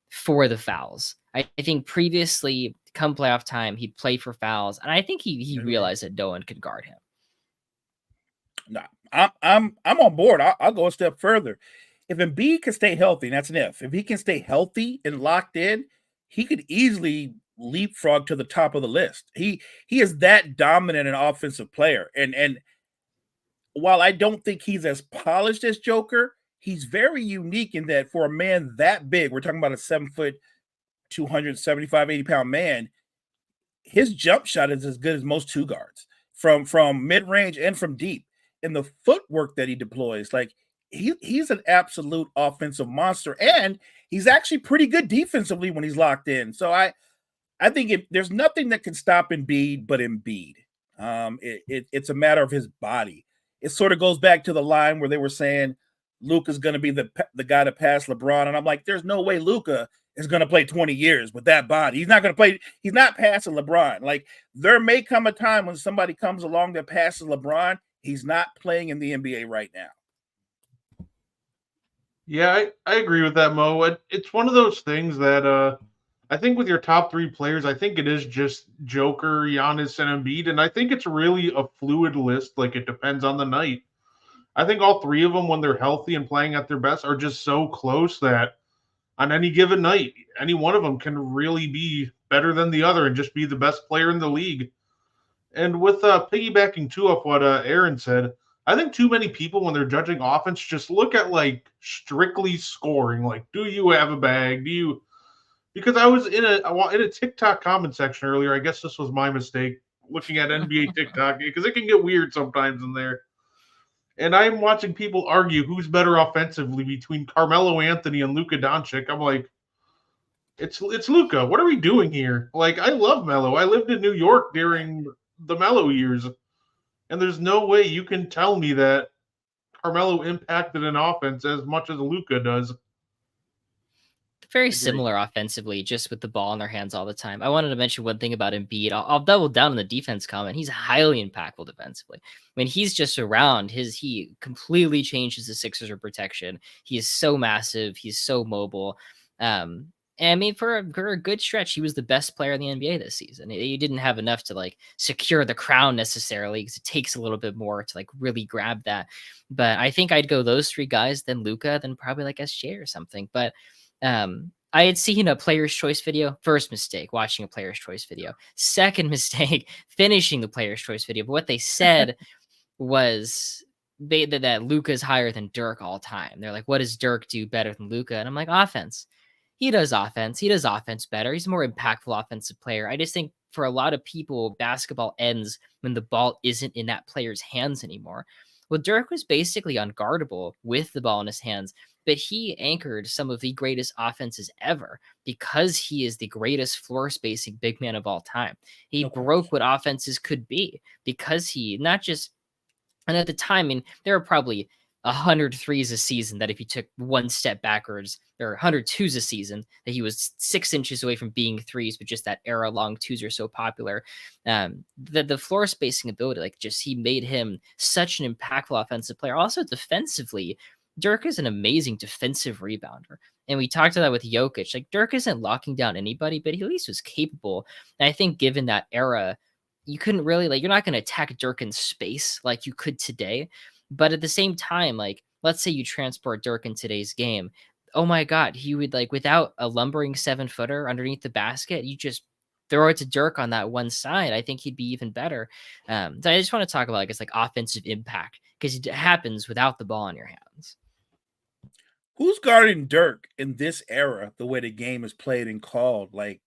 for the fouls. I think previously, come playoff time, he played for fouls, and I think he realized that no one could guard him. No, I'm on board. I'll go a step further. If Embiid can stay healthy, and that's an if he can stay healthy and locked in, he could easily leapfrog to the top of the list. He is that dominant an offensive player, and while I don't think he's as polished as Joker, he's very unique in that for a man that big, we're talking about a 7 foot, 275, 80-pound man, his jump shot is as good as most 2 guards from mid-range and from deep. And the footwork that he deploys, like he's an absolute offensive monster, and he's actually pretty good defensively when he's locked in. So I think there's nothing that can stop Embiid but Embiid. It's a matter of his body. It sort of goes back to the line where they were saying Luka's going to be the guy to pass LeBron, and I'm like, there's no way Luka is going to play 20 years with that body. He's not going to play. He's not passing LeBron. Like, there may come a time when somebody comes along that passes LeBron. He's not playing in the NBA right now. Yeah, I agree with that, Mo. It's one of those things that I think with your top 3 players, I think it is just Joker, Giannis, and Embiid, and I think it's really a fluid list. Like, it depends on the night. I think all 3 of them, when they're healthy and playing at their best, are just so close that on any given night, any one of them can really be better than the other and just be the best player in the league. And with piggybacking too off what Aaron said, I think too many people, when they're judging offense, just look at like strictly scoring. Like, do you have a bag? Do you? Because I was in a TikTok comment section earlier. I guess this was my mistake looking at NBA TikTok, because it can get weird sometimes in there. And I'm watching people argue who's better offensively between Carmelo Anthony and Luka Doncic. I'm like, it's Luka. What are we doing here? Like, I love Melo. I lived in New York during the Melo years, and there's no way you can tell me that Carmelo impacted an offense as much as Luka does. Very similar offensively, just with the ball in their hands all the time. I wanted to mention one thing about Embiid. I'll double down on the defense comment. He's highly impactful defensively. When he's just around, he completely changes the Sixers of protection. He is so massive. He's so mobile. And I mean, for a good stretch, he was the best player in the NBA this season. He didn't have enough to like secure the crown necessarily, because it takes a little bit more to like really grab that. But I think I'd go those 3 guys, then Luka, then probably like SJ or something. But I had seen a Player's Choice video. First mistake, watching a Player's Choice video. Second mistake, finishing the Player's Choice video. But what they said was that Luka's higher than Dirk all time. They're like, what does Dirk do better than Luka? And I'm like, offense. He does offense. He does offense better. He's a more impactful offensive player. I just think for a lot of people, basketball ends when the ball isn't in that player's hands anymore. Well, Dirk was basically unguardable with the ball in his hands, but he anchored some of the greatest offenses ever because he is the greatest floor spacing big man of all time. He No broke question. what offenses could be because he not just, and at the time, I mean, there were probably 100 threes a season that if you took one step backwards, there were 100 twos a season that he was 6 inches away from being threes, but just that era long twos are so popular. The floor spacing ability, like just he made him such an impactful offensive player. Also defensively, Dirk is an amazing defensive rebounder. And we talked about that with Jokic. Like Dirk isn't locking down anybody, but he at least was capable. And I think given that era, you couldn't really like you're not going to attack Dirk in space like you could today. But at the same time, like let's say you transport Dirk in today's game. Oh my God, he would like without a lumbering 7-footer underneath the basket, you just throw it to Dirk on that one side. I think he'd be even better. So I just want to talk about, I guess, like offensive impact because it happens without the ball in your hands. Who's guarding Dirk in this era? The way the game is played and called, like,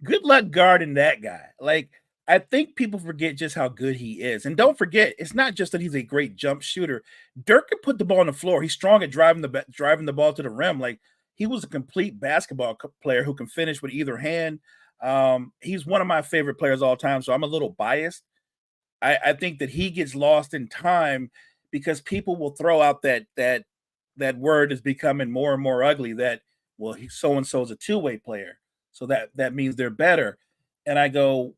good luck guarding that guy. Like, I think people forget just how good he is, and don't forget, it's not just that he's a great jump shooter. Dirk can put the ball on the floor. He's strong at driving the ball to the rim. Like, he was a complete basketball player who can finish with either hand. He's one of my favorite players all time, so I'm a little biased. I think that he gets lost in time because people will throw out that word is becoming more and more ugly, that, well, he so and so is a two-way player, so that means they're better. And I go,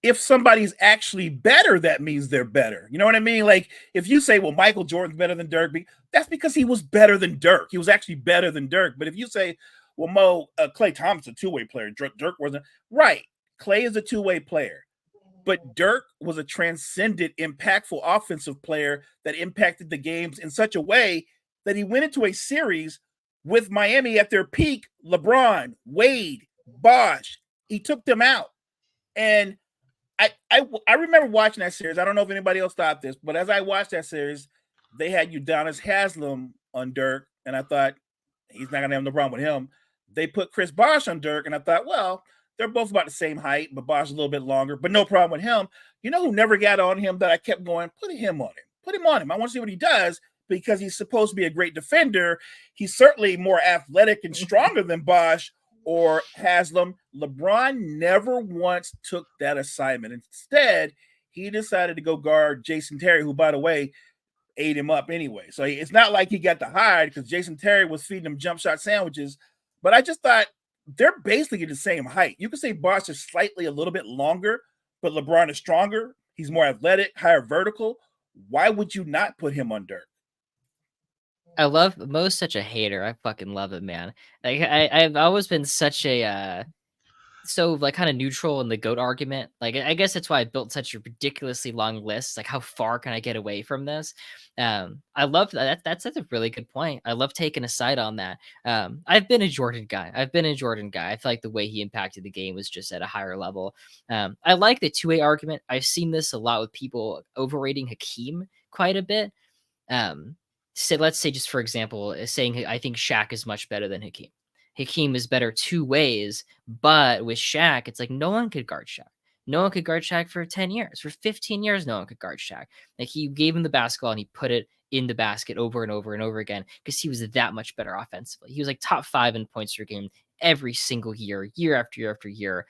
if somebody's actually better, that means they're better. You know what I mean? Like, if you say, well, Michael Jordan's better than Dirk, that's because he was better than Dirk. He was actually better than Dirk. But if you say, well, Klay Thompson's a two-way player, Dirk wasn't, right. Klay is a two-way player. But Dirk was a transcendent, impactful offensive player that impacted the games in such a way that he went into a series with Miami at their peak. LeBron, Wade, Bosh, he took them out. And I remember watching that series. I don't know if anybody else thought this, but as I watched that series, they had Udonis Haslem on Dirk, and I thought he's not going to have no problem with him. They put Chris Bosh on Dirk, and I thought, well, they're both about the same height, but Bosh a little bit longer, but no problem with him. You know who never got on him that I kept going, put him on him. Put him on him. I want to see what he does because he's supposed to be a great defender. He's certainly more athletic and stronger than Bosh or Haslam. LeBron never once took that assignment. Instead, he decided to go guard Jason Terry, who, by the way, ate him up anyway. So it's not like he got to hide because Jason Terry was feeding him jump shot sandwiches. But I just thought they're basically the same height. You could say Bosh is slightly a little bit longer, but LeBron is stronger. He's more athletic, higher vertical. Why would you not put him on Dirk? I love Mo's such a hater. I fucking love it, man. Like I've always been such a so like kind of neutral in the GOAT argument. Like I guess that's why I built such a ridiculously long list. Like how far can I get away from this? I love that. That's a really good point. I love taking a side on that. I've been a Jordan guy. I feel like the way he impacted the game was just at a higher level. I like the two-way argument. I've seen this a lot with people overrating Hakeem quite a bit. So let's say, just for example, saying I think Shaq is much better than Hakeem. Hakeem is better two ways, but with Shaq, it's like no one could guard Shaq. No one could guard Shaq for 10 years. For 15 years, no one could guard Shaq. Like he gave him the basketball and he put it in the basket over and over and over again because he was that much better offensively. He was like top 5 in points per game every single year, year after year after year.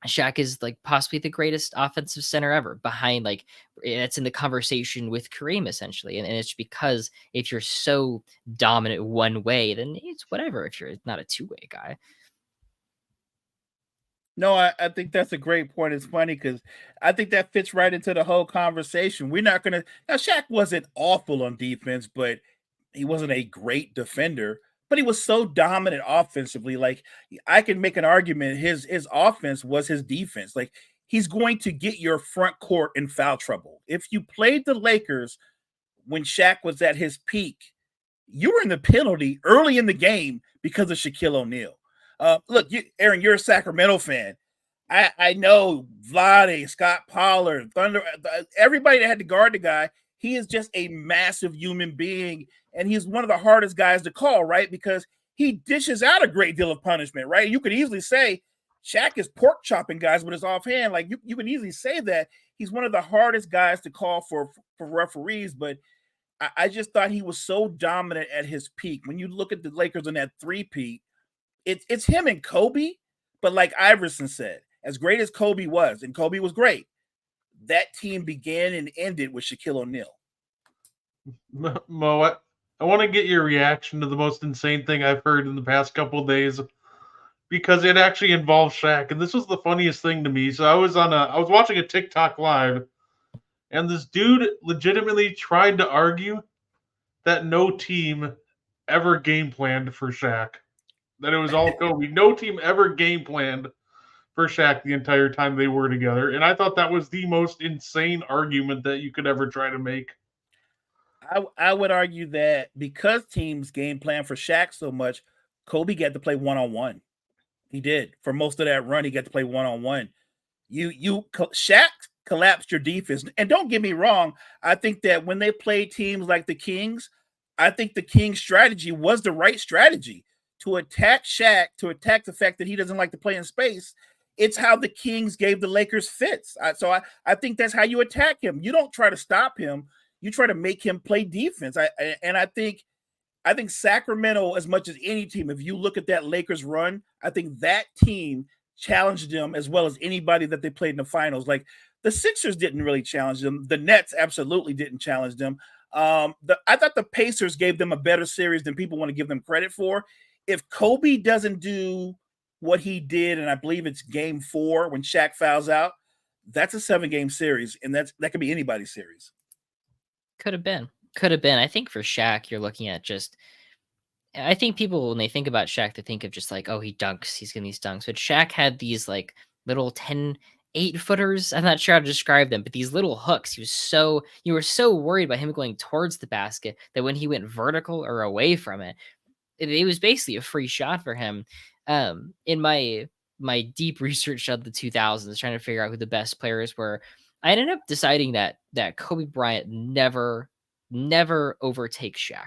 Shaq is like possibly the greatest offensive center ever, behind like it's in the conversation with Kareem essentially. And it's because if you're so dominant one way, then it's whatever if you're not a two-way guy. No, I think that's a great point. It's funny because I think that fits right into the whole conversation. We're not going to, now Shaq wasn't awful on defense, but he wasn't a great defender. But he was so dominant offensively. Like I can make an argument his offense was his defense. Like he's going to get your front court in foul trouble. If you played the Lakers when Shaq was at his peak, you were in the penalty early in the game because of Shaquille O'Neal. Look, Aaron, you're a Sacramento fan. I know Vlade, Scott Pollard, Thunder, everybody that had to guard the guy. He is just a massive human being, and he's one of the hardest guys to call, right? Because he dishes out a great deal of punishment, right? You could easily say, Shaq is pork chopping guys with his offhand. Like you can easily say that he's one of the hardest guys to call for referees, but I just thought he was so dominant at his peak. When you look at the Lakers on that three-peat, it's him and Kobe, but like Iverson said, as great as Kobe was, and Kobe was great, that team began and ended with Shaquille O'Neal. Mo, I want to get your reaction to the most insane thing I've heard in the past couple of days, because it actually involves Shaq, and this was the funniest thing to me. So I was watching a TikTok live, and this dude legitimately tried to argue that no team ever game planned for Shaq. That it was all Kobe. No team ever game planned for Shaq the entire time they were together. And I thought that was the most insane argument that you could ever try to make. I would argue that because teams game plan for Shaq so much, Kobe got to play one-on-one. He did. For most of that run, he got to play one-on-one. Shaq collapsed your defense. And don't get me wrong, I think that when they played teams like the Kings, I think the Kings' strategy was the right strategy to attack Shaq, to attack the fact that he doesn't like to play in space. It's how the Kings gave the Lakers fits. I think that's how you attack him. You don't try to stop him. You try to make him play defense. I think Sacramento, as much as any team, if you look at that Lakers run, I think that team challenged them as well as anybody that they played in the finals. Like the Sixers didn't really challenge them. The Nets absolutely didn't challenge them. I thought the Pacers gave them a better series than people want to give them credit for. If Kobe doesn't do what he did, and I believe it's game 4 when Shaq fouls out, that's a 7-game series, and that could be anybody's series. Could have been. I think for Shaq, you're looking at I think people, when they think about Shaq, they think of just like, oh, he dunks, he's getting these dunks. But Shaq had these like little 8-footers. I'm not sure how to describe them, but these little hooks. You were so worried about him going towards the basket that when he went vertical or away from it, it was basically a free shot for him. In my deep research of the 2000s, trying to figure out who the best players were, I ended up deciding that Kobe Bryant never overtakes Shaq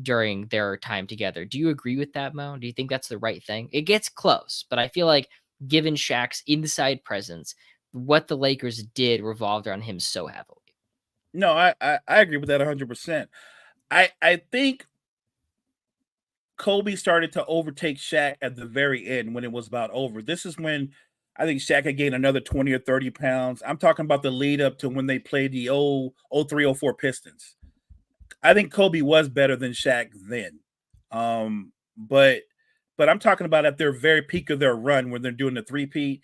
during their time together. Do you agree with that, Mo? Do you think that's the right thing? It gets close, but I feel like given Shaq's inside presence, what the Lakers did revolved around him so heavily. No, I agree with that 100%. I think Kobe started to overtake Shaq at the very end when it was about over. This is when I think Shaq had gained another 20 or 30 pounds. I'm talking about the lead up to when they played the 03-04 Pistons. I think Kobe was better than Shaq then. But I'm talking about at their very peak of their run when they're doing the three-peat.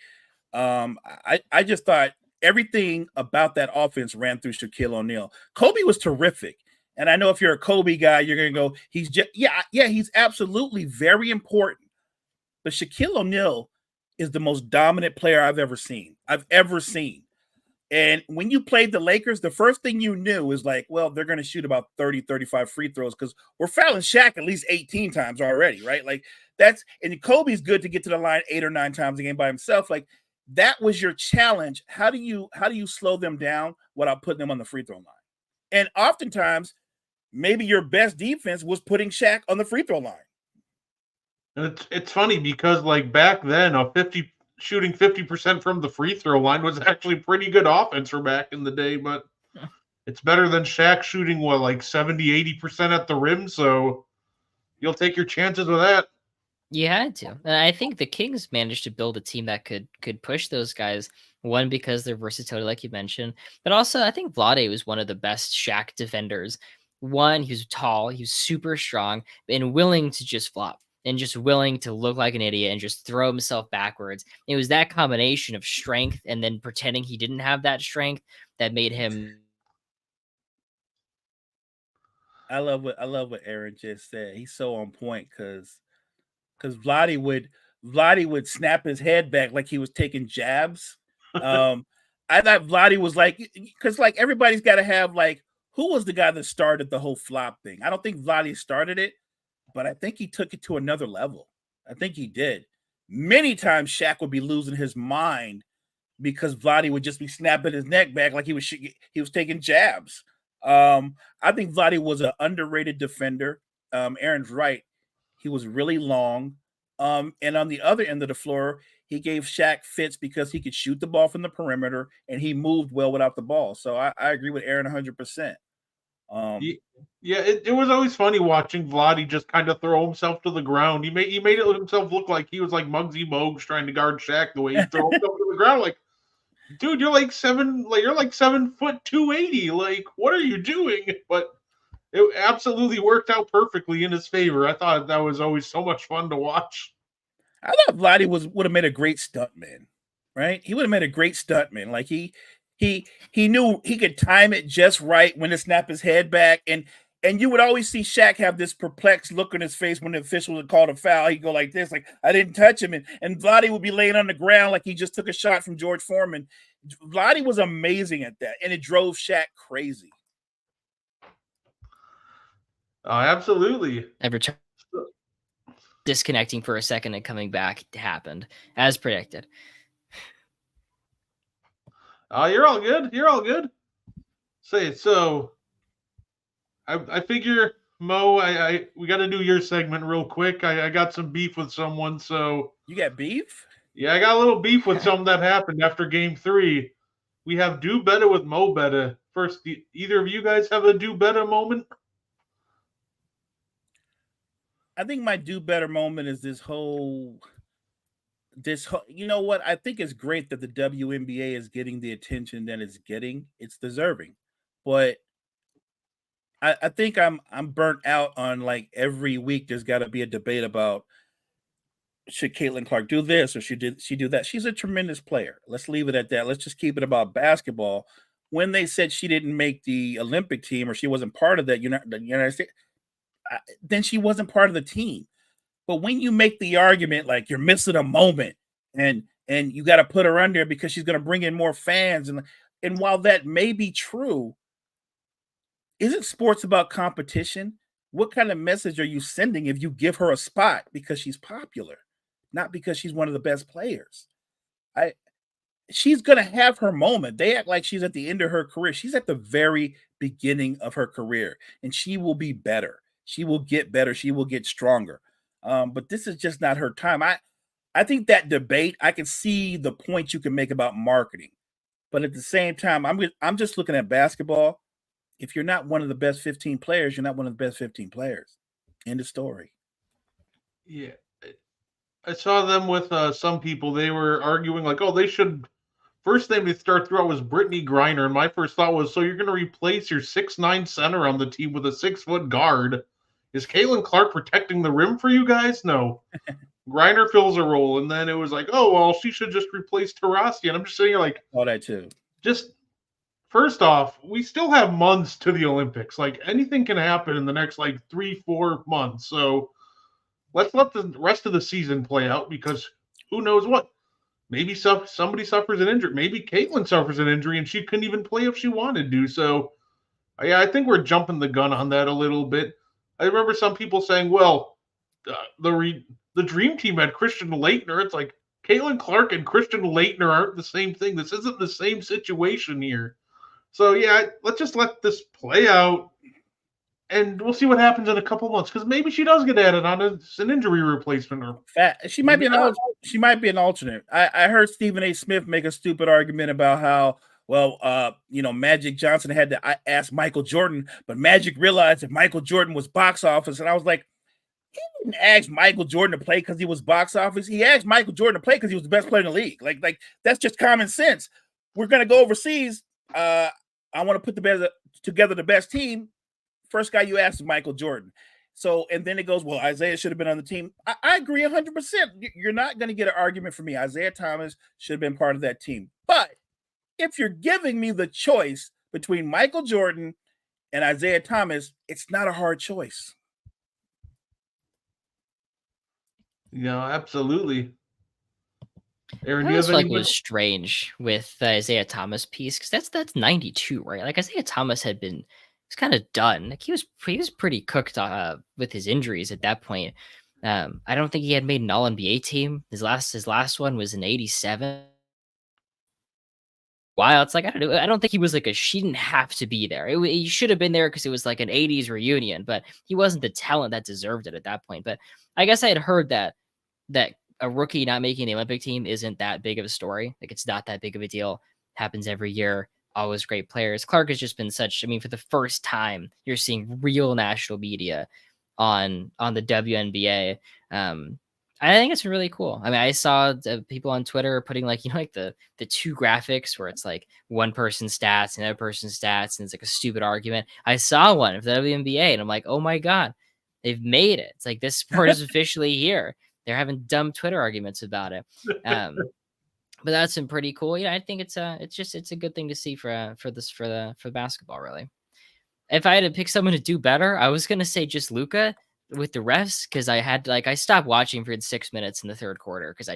I just thought everything about that offense ran through Shaquille O'Neal. Kobe was terrific. And I know if you're a Kobe guy, you're going to go, he's just, he's absolutely very important. But Shaquille O'Neal is the most dominant player I've ever seen. And when you played the Lakers, the first thing you knew is like, well, they're going to shoot about 30, 35 free throws because we're fouling Shaq at least 18 times already, right? Like and Kobe's good to get to the line 8 or 9 times a game by himself. Like that was your challenge. How do you slow them down without putting them on the free throw line? And oftentimes, maybe your best defense was putting Shaq on the free throw line. And it's funny because like back then, shooting 50% from the free throw line was actually pretty good offense for back in the day, but it's better than Shaq shooting like 70-80% at the rim, so you'll take your chances with that. You had to. And I think the Kings managed to build a team that could push those guys. One, because their versatility, like you mentioned, but also I think Vlade was one of the best Shaq defenders. One, he was tall, he was super strong, and willing to just flop and just willing to look like an idiot and just throw himself backwards. It was that combination of strength and then pretending he didn't have that strength that made him. I love what Aaron just said. He's so on point because Vlade would snap his head back like he was taking jabs. I thought Vlade was like, because like everybody's got to have like, who was the guy that started the whole flop thing? I don't think Vlade started it, but I think he took it to another level. I think he did. Many times Shaq would be losing his mind because Vlade would just be snapping his neck back like he was taking jabs. I think Vlade was an underrated defender. Aaron's right. He was really long. And on the other end of the floor, he gave Shaq fits because he could shoot the ball from the perimeter and he moved well without the ball. So I agree with Aaron 100%. Yeah, it was always funny watching Vlade just kind of throw himself to the ground. He made it himself look like he was like Muggsy Bogues trying to guard Shaq the way he threw himself to the ground. Like, dude, you're like 7 foot 280. Like, what are you doing? But it absolutely worked out perfectly in his favor. I thought that was always so much fun to watch. I thought Vlade would have made a great stuntman, right? He would have made a great stuntman. Like he knew he could time it just right when to snap his head back, and you would always see Shaq have this perplexed look on his face when the official would call a foul. He'd go like this, like, I didn't touch him. And Vlade would be laying on the ground like he just took a shot from George Foreman. Vlade was amazing at that, and it drove Shaq crazy. Absolutely. Disconnecting for a second and coming back happened as predicted. You're all good. You're all good. So I figure, Mo, we got to do your segment real quick. I got some beef with someone, so You got beef? yeah, I got a little beef with something that happened after Game 3. We have Do Better with Mo Better. First, either of you guys have a Do Better moment? I think my do better moment is this whole you know what? I think it's great that the WNBA is getting the attention that it's getting. It's deserving. But I think I'm burnt out on like every week there's got to be a debate about should Caitlin Clark do this or should she do that? She's a tremendous player. Let's leave it at that. Let's just keep it about basketball. When they said she didn't make the Olympic team or she wasn't part of that United States, then she wasn't part of the team. But when you make the argument like you're missing a moment and you got to put her under because she's going to bring in more fans, and while that may be true, isn't sports about competition? What kind of message are you sending if you give her a spot because she's popular, not because she's one of the best players? She's going to have her moment. They act like she's at the end of her career. She's at the very beginning of her career, and she will be better. She will get better. She will get stronger. But this is just not her time. I think that debate, I can see the point you can make about marketing, but at the same time, I'm just looking at basketball. If you're not one of the best 15 players, you're not one of the best 15 players. End of story. Yeah. I saw them with some people. They were arguing like, oh, they should. First name they start through out was Brittany Griner, and my first thought was, so you're going to replace your 6'9" center on the team with a 6-foot guard? Is Caitlin Clark protecting the rim for you guys? No. Griner fills a role, and then it was like, oh, well, she should just replace Taurasi. And I'm just sitting here like, all that too. Just first off, we still have months to the Olympics. Like anything can happen in the next like 3-4 months. So let's let the rest of the season play out because who knows what? Maybe somebody suffers an injury. Maybe Caitlin suffers an injury and she couldn't even play if she wanted to. So, yeah, I think we're jumping the gun on that a little bit. I remember some people saying, well, the Dream Team had Christian Laettner. It's like Caitlin Clark and Christian Laettner aren't the same thing. This isn't the same situation here. So, yeah, let's just let this play out. And we'll see what happens in a couple months because maybe she does get added on as an injury replacement. Or she might be an alternate. I heard Stephen A. Smith make a stupid argument about how, well, Magic Johnson had to ask Michael Jordan, but Magic realized if Michael Jordan was box office, and I was like, he didn't ask Michael Jordan to play because he was box office. He asked Michael Jordan to play because he was the best player in the league. Like that's just common sense. We're gonna go overseas. I want to put together the best team. First guy you asked is Michael Jordan. So, and then it goes, well, Isaiah should have been on the team. I agree 100%. You're not going to get an argument from me. Isaiah Thomas should have been part of that team. But if you're giving me the choice between Michael Jordan and Isaiah Thomas, it's not a hard choice. Yeah, absolutely. Aaron, do you have anything? Was strange with the Isaiah Thomas piece because that's 92, right? Like Isaiah Thomas had been. He's kind of done. Like he was pretty cooked with his injuries at that point. I don't think he had made an All NBA team. His last one was in '87. Wow, it's like I don't think he was like she didn't have to be there. He should have been there because it was like an '80s reunion, but he wasn't the talent that deserved it at that point. But I guess I had heard that that a rookie not making the Olympic team isn't that big of a story. Like, it's not that big of a deal. Happens every year. Always great players. Clark has just been such. I mean, for the first time, you're seeing real national media on the WNBA. I think it's really cool. I mean, I saw people on Twitter putting like like the two graphics where it's like one person's stats and another person's stats, and it's like a stupid argument. I saw one of the WNBA, and I'm like, oh my god, they've made it. It's like this sport is officially here. They're having dumb Twitter arguments about it. But that's been pretty cool. Yeah, I think it's a good thing to see for basketball, really. If I had to pick someone to do better, I was gonna say just Luka with the refs, because I stopped watching for 6 minutes in the third quarter because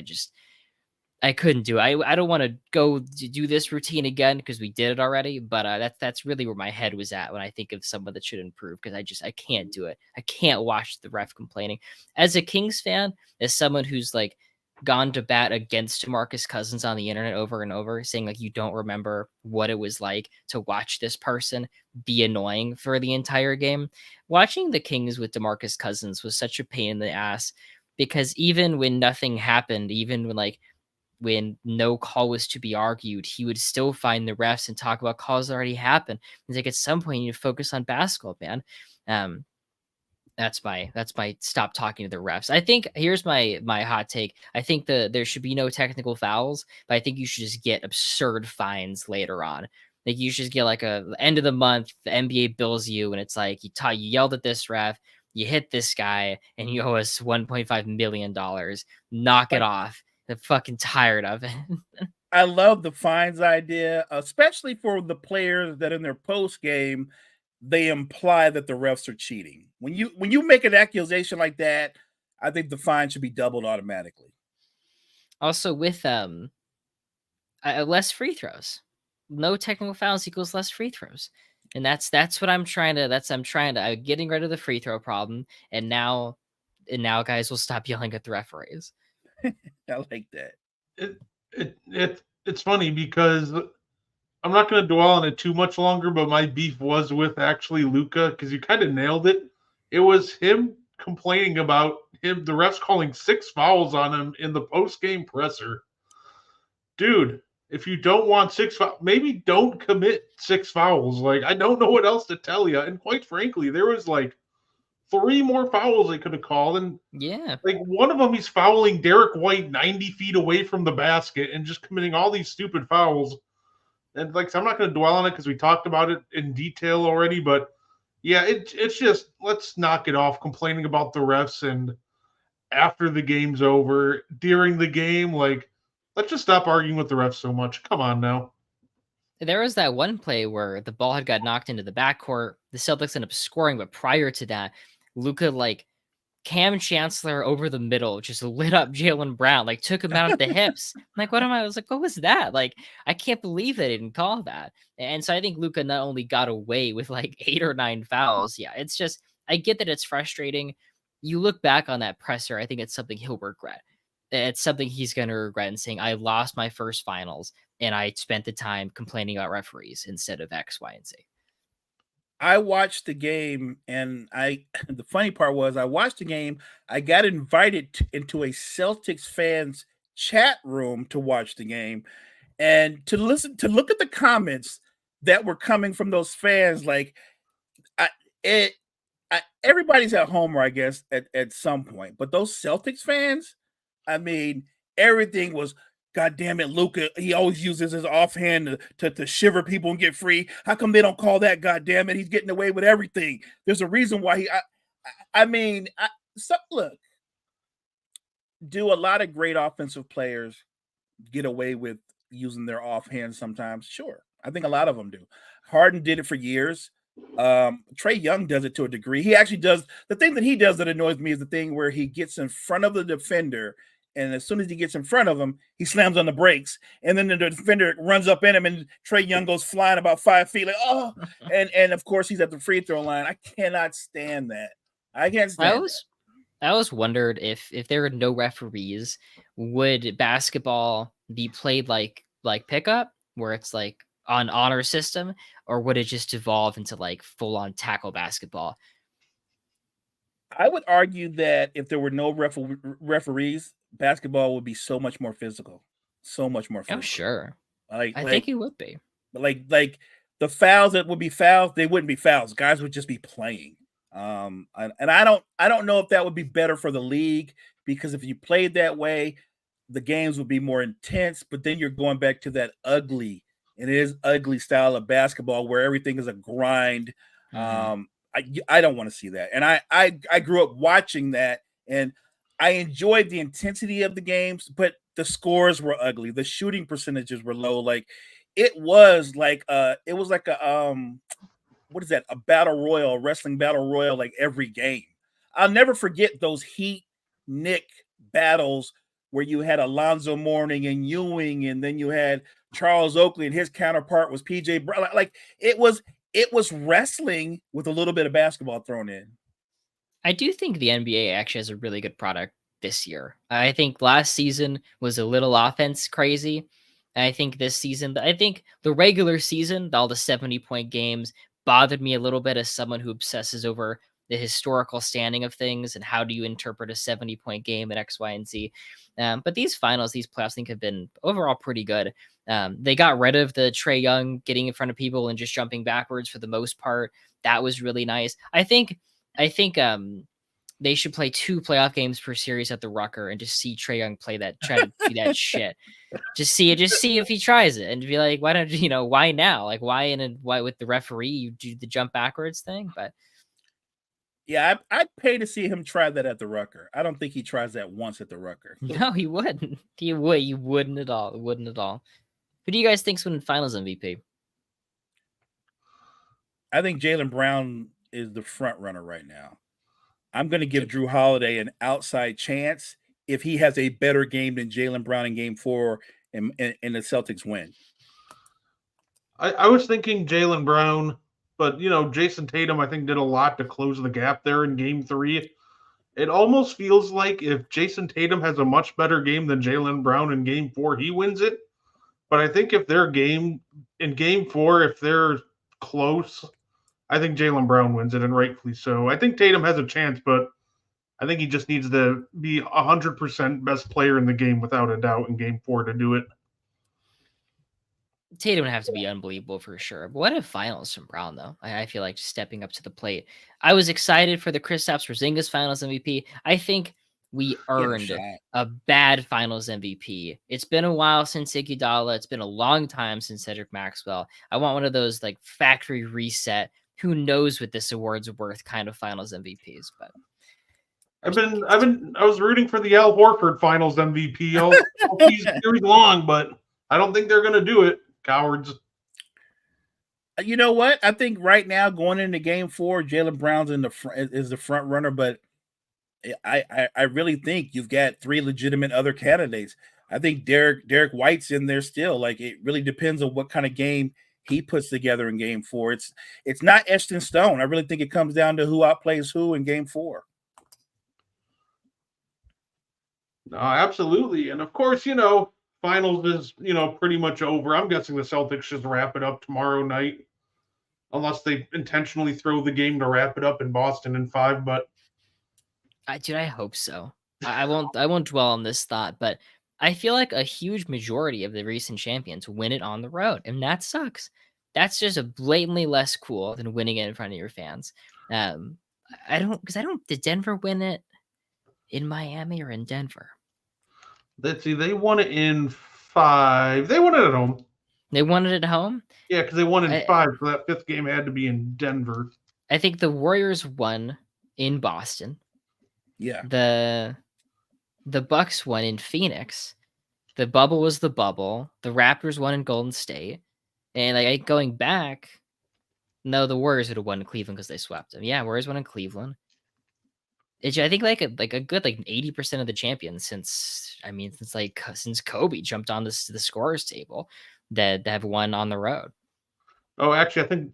I couldn't do it. I don't want to go do this routine again because we did it already, but that's really where my head was at when I think of someone that should improve, because I can't do it. I can't watch the ref complaining. As a Kings fan, as someone who's like gone to bat against DeMarcus Cousins on the internet over and over, saying like you don't remember what it was like to watch this person be annoying for the entire game. Watching the Kings with DeMarcus Cousins was such a pain in the ass, because even when nothing happened, even when no call was to be argued, he would still find the refs and talk about calls that already happened. It's like, at some point you need to focus on basketball, man. That's my stop talking to the refs. I think here's my hot take. I think there should be no technical fouls, but I think you should just get absurd fines later on. Like, you should just get like a end of the month, the NBA bills you, and it's like you yelled at this ref, you hit this guy, and you owe us $1.5 million. Knock it off. I'm fucking tired of it. I love the fines idea, especially for the players that in their post game they imply that the refs are cheating. When you make an accusation like that, I think the fine should be doubled automatically. Also, with less free throws, no technical fouls equals less free throws, and that's what I'm trying to. I'm getting rid of the free throw problem, and now guys will stop yelling at the referees. I like that. It's funny because I'm not going to dwell on it too much longer, but my beef was with actually Luka, because you kind of nailed it. It was him complaining about the refs calling 6 fouls on him in the post-game presser. Dude, if you don't want 6 fouls, maybe don't commit 6 fouls. Like, I don't know what else to tell you. And quite frankly, there was like 3 more fouls they could have called. And yeah, like, one of them, he's fouling Derek White 90 feet away from the basket and just committing all these stupid fouls. And like, so I'm not going to dwell on it because we talked about it in detail already. But yeah, it's just, let's knock it off complaining about the refs, and after the game's over, during the game, like, let's just stop arguing with the refs so much. Come on now. there was that one play where the ball had got knocked into the backcourt. The Celtics ended up scoring, but prior to that, Luka like Cam Chancellor over the middle just lit up Jaylen Brown, like took him out at the hips. Like, I was like, what was that? Like, I can't believe they didn't call that. And so I think Luka not only got away with like 8 or 9 fouls. Yeah, it's just, I get that it's frustrating. You look back on that presser, I think it's something he'll regret. It's something he's going to regret, and saying, I lost my first finals and I spent the time complaining about referees instead of X, Y, and Z. I watched the game, and the funny part was I watched the game. I got invited into a Celtics fans chat room to watch the game and to look at the comments that were coming from those fans. Like, everybody's at Homer, I guess, at some point, but those Celtics fans, I mean, everything was, God damn it, Luka, he always uses his offhand to shiver people and get free. How come they don't call that? God damn it, he's getting away with everything. There's a reason why look, do a lot of great offensive players get away with using their offhand sometimes? Sure. I think a lot of them do. Harden did it for years. Trae Young does it to a degree. He actually does the thing that he does that annoys me is the thing where he gets in front of the defender, and as soon as he gets in front of him, he slams on the brakes, and then the defender runs up in him, and Trae Young goes flying about 5 feet, like, oh, and of course he's at the free throw line. I cannot stand that. I can't stand that. I always wondered if there were no referees, would basketball be played like pickup, where it's like on honor system, or would it just evolve into like full on tackle basketball? I would argue that if there were no referees, basketball would be so much more physical, so much more Oh, physical. sure. Like I like think it would be. like the fouls that would be fouls, they wouldn't be fouls. Guys would just be playing. And I don't know if that would be better for the league, because if you played that way, the games would be more intense. But then you're going back to that ugly, and it is ugly style of basketball where everything is a grind. I don't want to see that. And I grew up watching that, and I enjoyed the intensity of the games, but the scores were ugly. The shooting percentages were low. Like it was like a what is that? A battle royal, a wrestling battle royal, like every game. I'll never forget those Heat Nick battles where you had Alonzo Mourning and Ewing, and then you had Charles Oakley, and his counterpart was PJ Brown. Like it was wrestling with a little bit of basketball thrown in. I do think the NBA actually has a really good product this year. I think last season was a little offense crazy. And I think this season, I think the regular season, all the 70-point games bothered me a little bit as someone who obsesses over the historical standing of things and how do you interpret a 70-point game at X, Y, and Z. But these finals, these playoffs, I think have been overall pretty good. They got rid of the Trae Young getting in front of people and just jumping backwards for the most part. That was really nice. I think they should play 2 playoff games per series at the Rucker and just see Trae Young try to do that shit. Just see if he tries it and be like, why don't why now? Like why with the referee you do the jump backwards thing? But yeah, I'd pay to see him try that at the Rucker. I don't think he tries that once at the Rucker. No, he wouldn't. He wouldn't at all. Wouldn't at all. Who do you guys think's winning Finals MVP? I think Jaylen Brown is the front runner right now. I'm going to give Drew Holiday an outside chance if he has a better game than Jaylen Brown in Game 4 and the Celtics win. I was thinking Jaylen Brown, but Jason Tatum I think did a lot to close the gap there in Game 3. It almost feels like if Jason Tatum has a much better game than Jaylen Brown in Game 4, he wins it. But I think if their game in Game 4, if they're close, I think Jaylen Brown wins it, and rightfully so. I think Tatum has a chance, but I think he just needs to be 100% best player in the game without a doubt in Game 4 to do it. Tatum would have to be unbelievable for sure. But what if finals from Brown though? I feel like stepping up to the plate. I was excited for the Kristaps Porzingis Finals MVP. I think we earned a bad Finals MVP. It's been a while since Iguodala. It's been a long time since Cedric Maxwell. I want one of those like factory reset. Who knows what this award's worth kind of Finals MVPs, but I was rooting for the Al Horford Finals MVP all series long, but I don't think they're going to do it. Cowards. You know what? I think right now going into Game 4, Jaylen Brown's is the front runner, but I really think you've got 3 legitimate other candidates. I think Derek White's in there still. Like it really depends on what kind of game he puts together in Game 4. It's not etched in stone. I really think it comes down to who outplays who in Game 4. No, absolutely. And of course, finals is, pretty much over. I'm guessing the Celtics just wrap it up tomorrow night, unless they intentionally throw the game to wrap it up in Boston in 5. But I hope so. I won't dwell on this thought, but I feel like a huge majority of the recent champions win it on the road, and that sucks. That's just a blatantly less cool than winning it in front of your fans. Did Denver win it in Miami or in Denver? Let's see. They won it in 5. They won it at home. They won it at home? Yeah, because they won in 5, so that 5th game had to be in Denver. I think the Warriors won in Boston. Yeah. The Bucks won in Phoenix. The bubble was the bubble. The Raptors won in Golden State. And like going back, no, the Warriors would have won in Cleveland because they swept them. Yeah, Warriors won in Cleveland. I think like a good 80% of the champions since Kobe jumped on the scorers table that have won on the road. Oh, actually, I think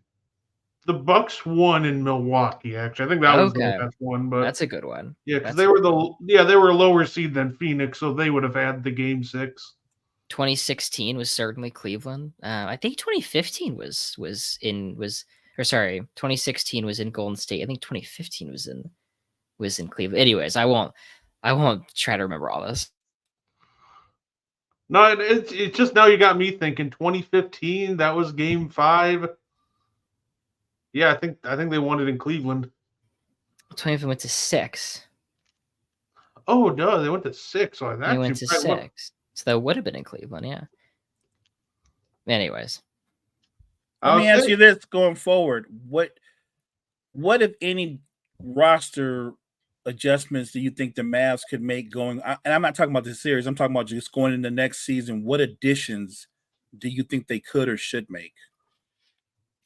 the Bucks won in Milwaukee. Actually, I think that was the best one. But that's a good one. Yeah, because they were a lower seed than Phoenix, so they would have had the Game 6. 2016 was certainly Cleveland. I think 2015 was 2016 was in Golden State. I think 2015 was in Cleveland. Anyways, I won't try to remember all this. No, it's just now you got me thinking. 2015, that was Game 5. Yeah, I think they won it in Cleveland. 20 went to 6. Oh no, they went to 6. So They went to 6. So that would have been in Cleveland, yeah. Anyways. Let me ask you this going forward. What if any roster adjustments do you think the Mavs could make going? And I'm not talking about this series. I'm talking about just going into next season. What additions do you think they could or should make?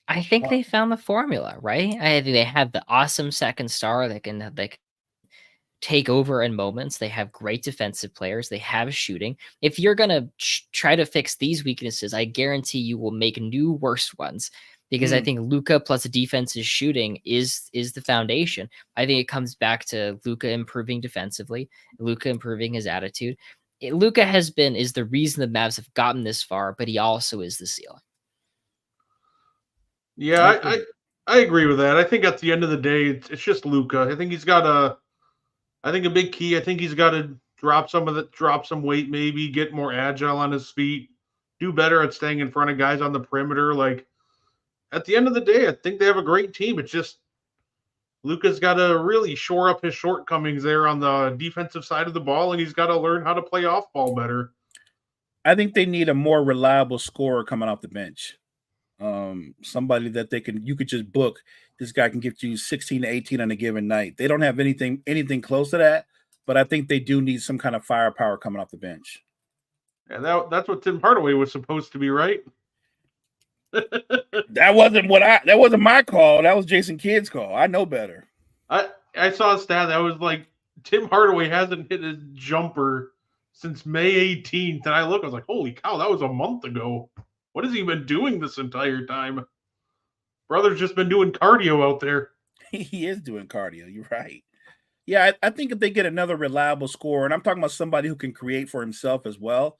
I think they found the formula, right? I think they have the awesome second star that can take over in moments. They have great defensive players. They have shooting. If you're going to try to fix these weaknesses, I guarantee you will make new worse ones, because I think Luka plus defensive shooting is the foundation. I think it comes back to Luka improving defensively, Luka improving his attitude. Luka is the reason the Mavs have gotten this far, but he also is the ceiling. Yeah, I agree with that. I think at the end of the day, it's just Luka. I think he's got a big key. I think he's got to drop some weight, maybe get more agile on his feet, do better at staying in front of guys on the perimeter. Like, at the end of the day, I think they have a great team. It's just Luka's got to really shore up his shortcomings there on the defensive side of the ball, and he's got to learn how to play off ball better. I think they need a more reliable scorer coming off the bench. Somebody that you could just book. This guy can give you 16 to 18 on a given night. They don't have anything close to that, but I think they do need some kind of firepower coming off the bench. And that's what Tim Hardaway was supposed to be, right? That wasn't my call. That was Jason Kidd's call. I know better. I saw a stat that was like Tim Hardaway hasn't hit his jumper since May 18th, and I was like, holy cow, that was a month ago. What has he been doing this entire time? Brother's just been doing cardio out there. He is doing cardio. You're right. Yeah, I think if they get another reliable scorer, and I'm talking about somebody who can create for himself as well,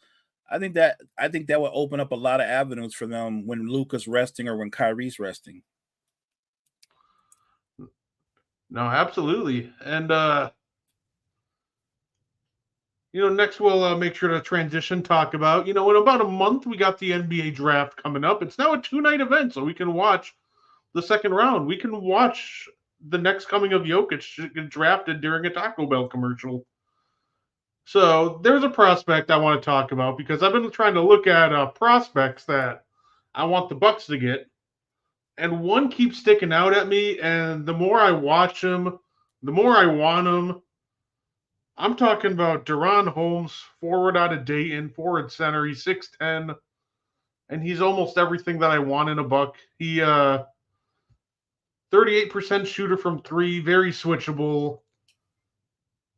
I think that will open up a lot of avenues for them when Luka's resting or when Kyrie's resting. No, absolutely. And next we'll make sure to transition talk about, in about a month we got the NBA draft coming up. It's now a 2-night event, so we can watch the second round. We can watch the next coming of Jokic get drafted during a Taco Bell commercial. So there's a prospect I want to talk about because I've been trying to look at prospects that I want the Bucks to get, and one keeps sticking out at me. And the more I watch him, the more I want him. I'm talking about Deron Holmes, forward out of Dayton, forward center. He's 6'10", and he's almost everything that I want in a Buck. He 38% shooter from 3, very switchable.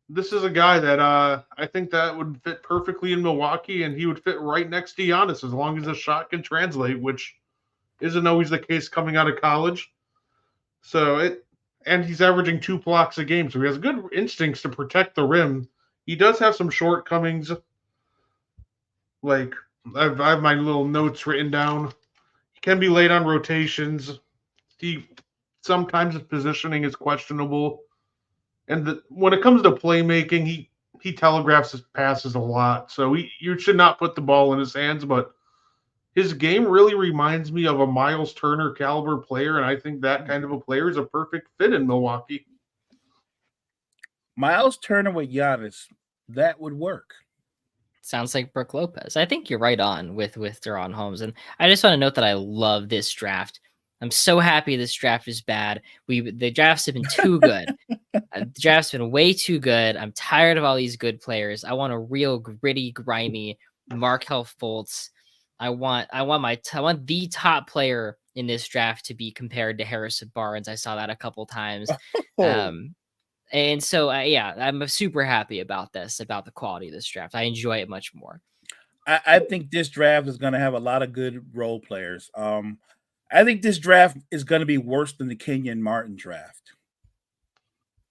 This is a guy that I think that would fit perfectly in Milwaukee, and he would fit right next to Giannis as long as his shot can translate, which isn't always the case coming out of college. And he's averaging 2 blocks a game, so he has good instincts to protect the rim. He does have some shortcomings. Like, I have my little notes written down. He can be late on rotations. Sometimes his positioning is questionable. And when it comes to playmaking, he telegraphs his passes a lot. So you should not put the ball in his hands, but his game really reminds me of a Miles Turner caliber player, and I think that kind of a player is a perfect fit in Milwaukee. Miles Turner with Giannis, that would work. Sounds like Brook Lopez. I think you're right on with Deron Holmes. And I just want to note that I love this draft. I'm so happy this draft is bad. The drafts have been too good. The draft's been way too good. I'm tired of all these good players. I want a real gritty, grimy Markelle Fultz. I want the top player in this draft to be compared to Harrison Barnes. I saw that a couple times. And so, I'm super happy about the quality of this draft. I enjoy it much more. I think this draft is going to have a lot of good role players. I think this draft is going to be worse than the Kenyon Martin draft.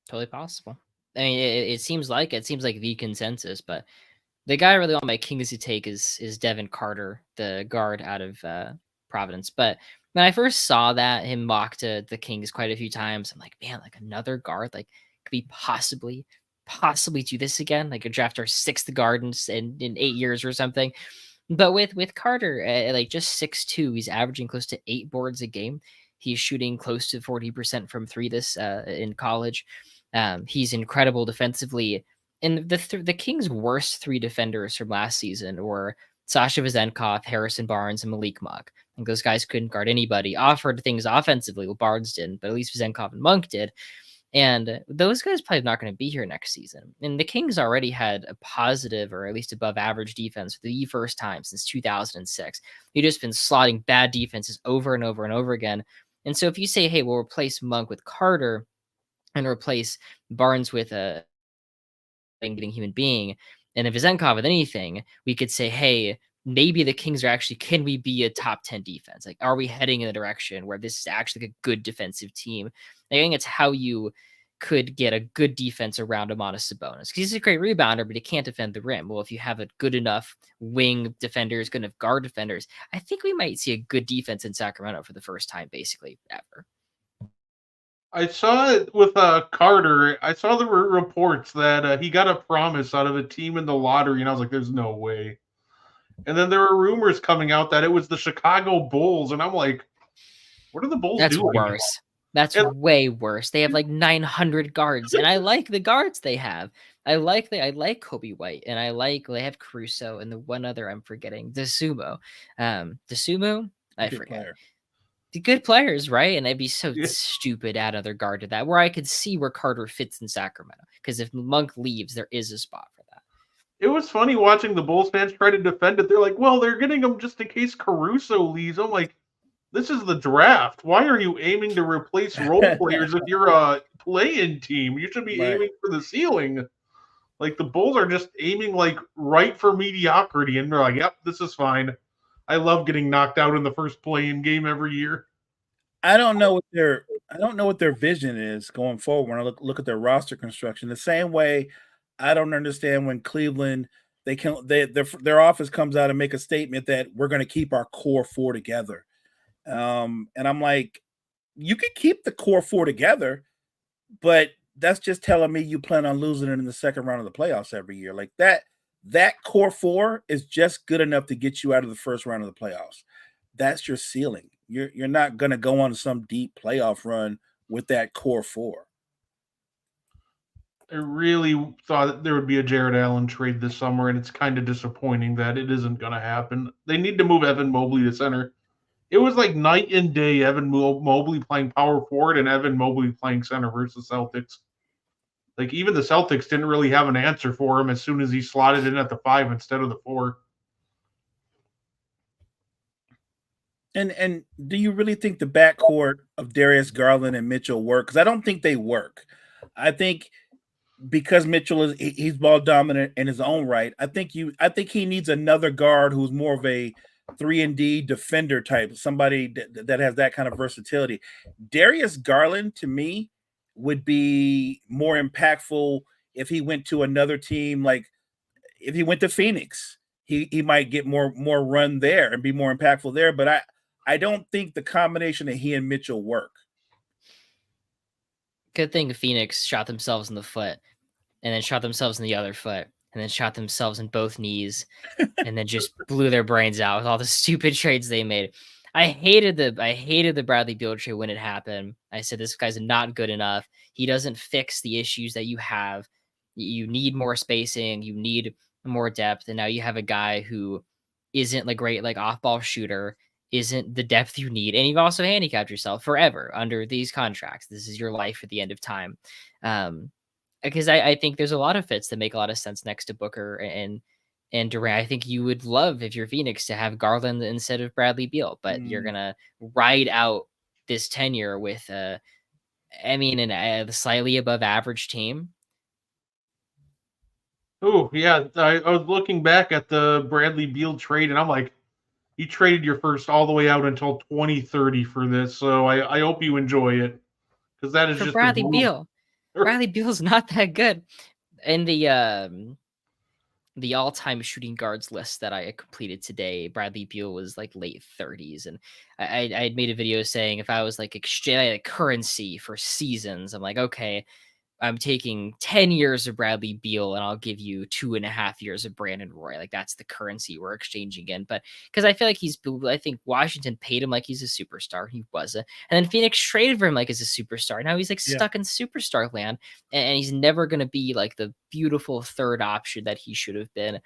Totally possible. I mean, it seems like the consensus, but the guy I really want my Kings to take is Devin Carter, the guard out of Providence. But when I first saw that him mocked the Kings quite a few times, I'm like, man, like another guard, like could be possibly possibly do this again, like a draft our 6th guard in 8 years or something. But with Carter, like just 6'2", he's averaging close to 8 boards a game. He's shooting close to 40% from 3 this in college. He's incredible defensively. And the Kings' worst 3 defenders from last season were Sasha Vezenkov, Harrison Barnes, and Malik Monk. Like those guys couldn't guard anybody. Offered things offensively, well, Barnes didn't, but at least Vezenkov and Monk did. And those guys probably not going to be here next season. And the Kings already had a positive or at least above average defense for the first time since 2006. You've just been slotting bad defenses over and over and over again. And so if you say, hey, we'll replace Monk with Carter and replace Barnes with a getting human being, and if Vezenkov with anything, we could say, hey, maybe the Kings are actually, can we be a top 10 defense? Like, are we heading in a direction where this is actually a good defensive team? I think it's how you could get a good defense around Domantas Sabonis, because he's a great rebounder, but he can't defend the rim. Well, if you have a good enough wing defenders, good enough guard defenders, I think we might see a good defense in Sacramento for the first time, basically, ever. I saw it with Carter. I saw the reports that he got a promise out of a team in the lottery, and I was like, there's no way. And then there were rumors coming out that it was the Chicago Bulls, and I'm like, what are the Bulls doing? That's worse. That's way worse. They have like 900 guards, and I like the guards they have. I like Kobe White, and they have Caruso, and the one other I'm forgetting, Dosunmu. Dosunmu, I forget. Player. The good players, right? And I'd be so stupid to add another guard to that, where I could see where Carter fits in Sacramento. Because if Monk leaves, there is a spot for that. It was funny watching the Bulls fans try to defend it. They're like, well, they're getting him just in case Caruso leaves. I'm like, this is the draft. Why are you aiming to replace role players if you're a play-in team? You should be aiming for the ceiling. Like, the Bulls are just aiming, like, right for mediocrity. And they're like, yep, this is fine. I love getting knocked out in the first play-in game every year. I don't know what their vision is going forward when I look at their roster construction. The same way I don't understand when Cleveland their office comes out and make a statement that we're going to keep our core 4 together. And I'm like, you can keep the core 4 together, but that's just telling me you plan on losing it in the second round of the playoffs every year. Like that core 4 is just good enough to get you out of the first round of the playoffs. That's your ceiling. You're not going to go on some deep playoff run with that core 4. I really thought there would be a Jared Allen trade this summer, and it's kind of disappointing that it isn't going to happen. They need to move Evan Mobley to center. It was like night and day, Evan Mobley playing power forward and Evan Mobley playing center versus Celtics. Like, even the Celtics didn't really have an answer for him as soon as he slotted in at the 5 instead of the 4. And do you really think the backcourt of Darius Garland and Mitchell work? Because I don't think they work. I think because Mitchell he's ball dominant in his own right. I think he needs another guard who's more of a 3-and-D defender type, somebody that has that kind of versatility. Darius Garland, to me, would be more impactful if he went to another team. Like if he went to Phoenix, he might get more run there and be more impactful there. But I don't think the combination of he and Mitchell work. Good thing Phoenix shot themselves in the foot, and then shot themselves in the other foot, and then shot themselves in both knees, and then just blew their brains out with all the stupid trades they made. I hated the Bradley Beal trade when it happened. I said, this guy's not good enough. He doesn't fix the issues that you have. You need more spacing. You need more depth. And now you have a guy who isn't a great off-ball shooter, isn't the depth you need. And you've also handicapped yourself forever under these contracts. This is your life at the end of time. Because I think there's a lot of fits that make a lot of sense next to Booker and Durant. I think you would love, if you're Phoenix, to have Garland instead of Bradley Beal, but you're gonna ride out this tenure with a slightly above average team. Oh yeah, I was looking back at the Bradley Beal trade, and I'm like, you traded your first all the way out until 2030 for this, so I hope you enjoy it, because that is for just Bradley Beal. Bradley Beal's not that good. In the all-time shooting guards list that I completed today, Bradley Beal was late 30s, and I had made a video saying if I was exchange currency for seasons, I'm like, okay, I'm taking 10 years of Bradley Beal and I'll give you 2.5 years of Brandon Roy. Like that's the currency we're exchanging in. But because I feel like I think Washington paid him like he's a superstar. He wasn't. And then Phoenix traded for him like he's a superstar. Now he's like stuck in superstar land and he's never going to be like the beautiful third option that he should have been.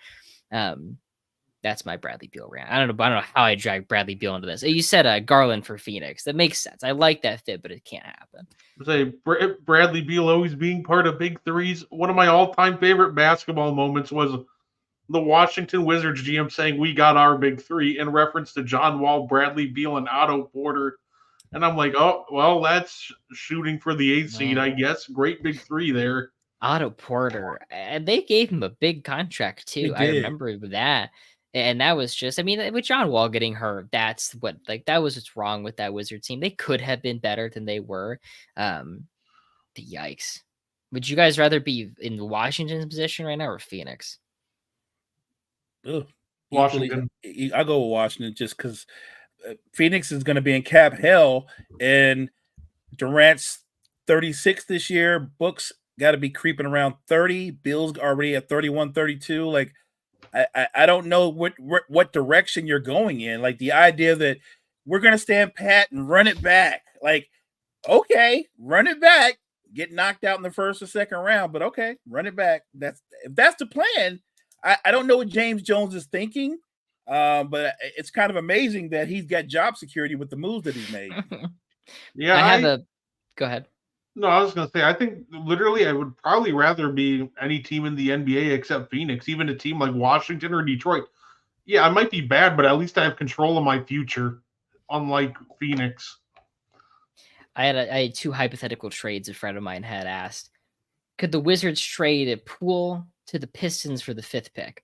That's my Bradley Beal rant. I don't know how I dragged Bradley Beal into this. You said Garland for Phoenix. That makes sense. I like that fit, but it can't happen. Say Bradley Beal always being part of big threes. One of my all-time favorite basketball moments was the Washington Wizards GM saying we got our big three in reference to John Wall, Bradley Beal, and Otto Porter. And I'm like, oh, well, that's shooting for the 8th seed, I guess. Great big three there. Otto Porter. And they gave him a big contract, too. I remember that. And that was just, I mean, with John Wall getting hurt, that's what, like, that was what's wrong with that Wizards team. They could have been better than they were. Yikes. Would you guys rather be in Washington's position right now or Phoenix? Ugh. Washington. I go with Washington just because Phoenix is going to be in cap hell, and Durant's 36 this year. Book's got to be creeping around 30. Bill's already at 31, 32. Like, I don't know what direction you're going in. Like the idea that we're going to stand pat and run it back. Like, okay, run it back, get knocked out in the first or second round, but okay, run it back. If that's the plan. I don't know what James Jones is thinking, but it's kind of amazing that he's got job security with the moves that he's made. Yeah, Go ahead. No, I was going to say, I think literally I would probably rather be any team in the NBA except Phoenix, even a team like Washington or Detroit. Yeah, I might be bad, but at least I have control of my future, unlike Phoenix. I had two hypothetical trades a friend of mine had asked. Could the Wizards trade a Poole to the Pistons for the 5th pick?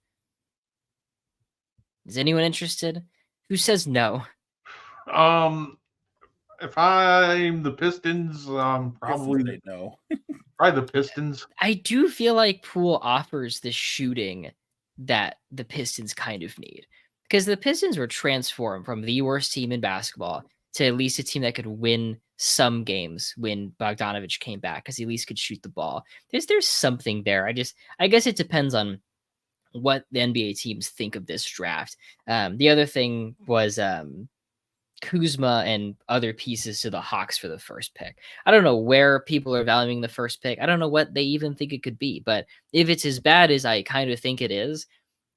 Is anyone interested? Who says no? If I'm the Pistons, probably no. Probably the Pistons. I do feel like Poole offers the shooting that the Pistons kind of need, because the Pistons were transformed from the worst team in basketball to at least a team that could win some games when Bogdanovich came back, because he at least could shoot the ball. There's something there. I guess it depends on what the NBA teams think of this draft. The other thing was Kuzma and other pieces to the Hawks for the 1st pick. I don't know where people are valuing the 1st pick. I don't know what they even think it could be, but if it's as bad as I kind of think it is,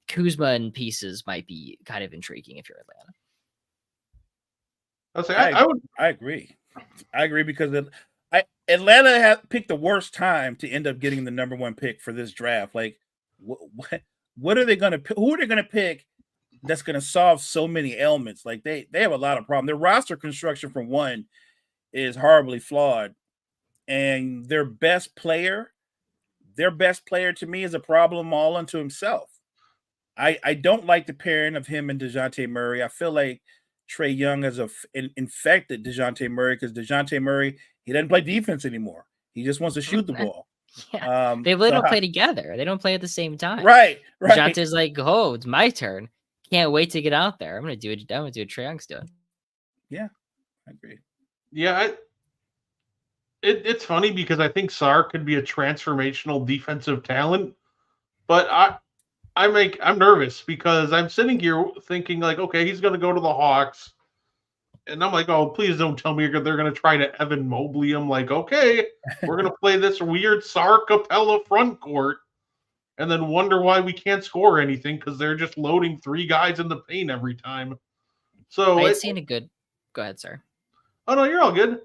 Kuzma and pieces might be kind of intriguing if you're Atlanta. I agree. I agree because Atlanta had picked the worst time to end up getting the number 1 pick for this draft. Like, what are they going to pick? Who are they going to pick that's going to solve so many ailments? Like they have a lot of problems. Their roster construction, for one, is horribly flawed, and their best player to me is a problem all unto himself. I don't like the pairing of him and DeJounte Murray. I feel like Trae Young has infected DeJounte Murray, because DeJounte Murray, he doesn't play defense anymore. He just wants to shoot the ball. Yeah, they really don't play together. They don't play at the same time. Right. DeJounte's like, oh, it's my turn. Can't wait to get out there. I'm gonna do what Trae Young's doing. Yeah, I agree. Yeah, it's funny because I think Sarr could be a transformational defensive talent, but I'm nervous because I'm sitting here thinking like, okay, he's gonna go to the Hawks, and I'm like, oh, please don't tell me they're gonna try to Evan Mobley him. Like, okay, we're gonna play this weird Sarr Capella front court, and then wonder why we can't score anything because they're just loading 3 guys in the paint every time. So I had seen a good. Go ahead, sir. Oh no, you're all good.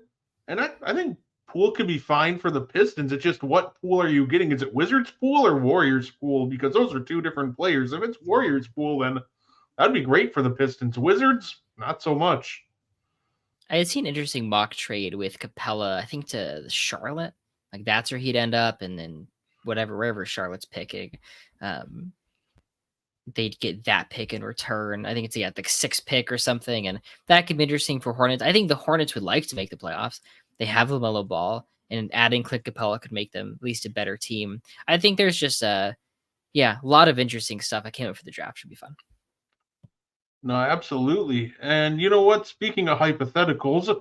And I think Poole could be fine for the Pistons. It's just, what Poole are you getting? Is it Wizards Poole or Warriors Poole? Because those are 2 different players. If it's Warriors Poole, then that'd be great for the Pistons. Wizards, not so much. I had seen an interesting mock trade with Capella, I think, to Charlotte. Like that's where he'd end up, and then wherever Charlotte's picking, they'd get that pick in return. I think it's the 6th pick or something, and that could be interesting for Hornets. I think the Hornets would like to make the playoffs. They have LaMelo Ball, and adding Clint Capella could make them at least a better team. I think there's just a lot of interesting stuff. I can't wait for the draft. Should be fun. No, absolutely. And you know what? Speaking of hypotheticals,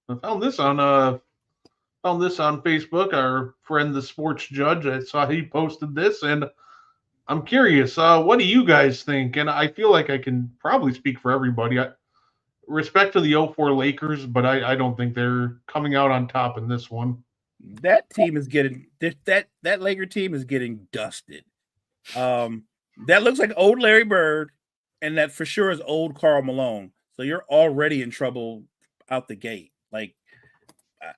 I found this on found this on Facebook. Our friend, the Sports Judge, I saw he posted this, and I'm curious. What do you guys think? And I feel like I can probably speak for everybody. Respect to the '04 Lakers, but I don't think they're coming out on top in this one. That team is getting that Laker team is getting dusted. That looks like old Larry Bird, and that for sure is old Karl Malone. So you're already in trouble out the gate. Like,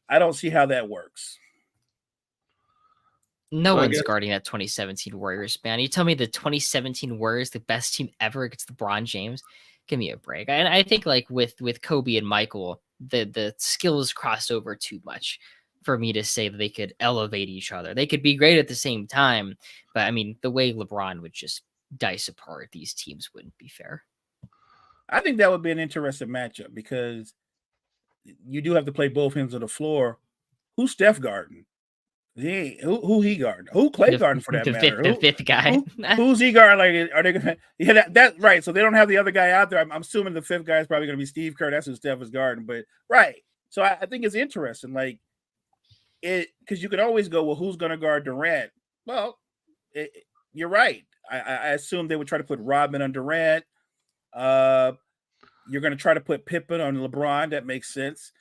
I don't see how that works. No one's guarding that 2017 Warriors, man. You tell me the 2017 Warriors, the best team ever against LeBron James? Give me a break. And I think like with Kobe and Michael, the skills crossed over too much for me to say that they could elevate each other. They could be great at the same time, but I mean, the way LeBron would just dice apart these teams wouldn't be fair. I think that would be an interesting matchup because you do have to play both ends of the floor. Who's Steph guarding? Who he guarding? Who Clay guarding for that matter? The fifth guy. Who's he guarding? Like, are they gonna? Yeah, that's right. So they don't have the other guy out there. I'm assuming the fifth guy is probably gonna be Steve Kerr. That's who Steph is guarding. But right. So I think it's interesting. Like it because you can always go, well, who's gonna guard Durant? Well, you're right. I assume they would try to put Rodman on Durant. You're gonna try to put Pippen on LeBron. That makes sense.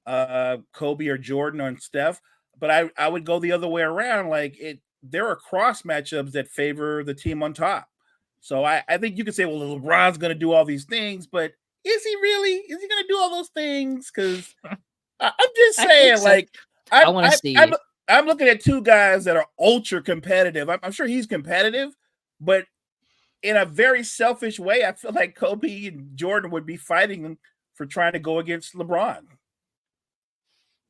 Kobe or Jordan on Steph. But I would go the other way around. Like there are cross matchups that favor the team on top. So I think you could say, well, LeBron's going to do all these things, but is he really? Is he going to do all those things? Because I'm just saying, so. Like I want to see. I'm looking at two guys that are ultra competitive. I'm sure he's competitive, but in a very selfish way, I feel like Kobe and Jordan would be fighting them for trying to go against LeBron.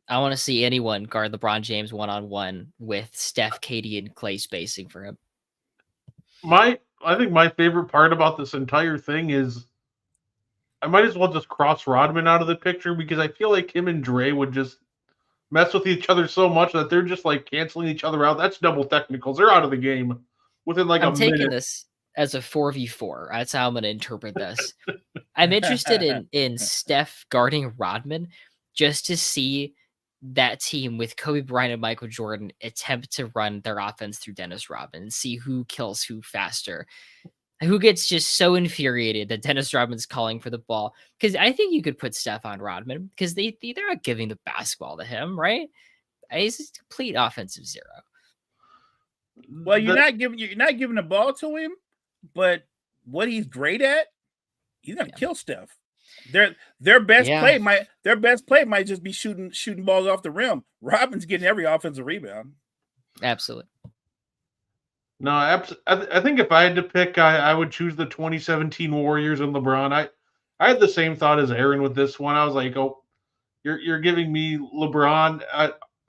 I want to see anyone guard LeBron James one-on-one with Steph, KD, and Clay spacing for him. I think my favorite part about this entire thing is I might as well just cross Rodman out of the picture because I feel like him and Dre would just mess with each other so much that they're just like canceling each other out. That's double technicals. They're out of the game within like a minute. I'm taking this as a 4v4. That's how I'm going to interpret this. I'm interested in Steph guarding Rodman just to see that team with Kobe Bryant and Michael Jordan attempt to run their offense through Dennis Rodman and see who kills who faster. Who gets just so infuriated that Dennis Rodman's calling for the ball. Because I think you could put Steph on Rodman because they're not giving the basketball to him, right? He's a complete offensive zero. Well, you're not giving the ball to him, but what he's great at, he's gonna kill Steph. Their best play might just be shooting balls off the rim. Rodman's getting every offensive rebound. Absolutely. No, I think if I had to pick, I would choose the 2017 Warriors and LeBron. I had the same thought as Aaron with this one. I was like, oh, you're giving me LeBron,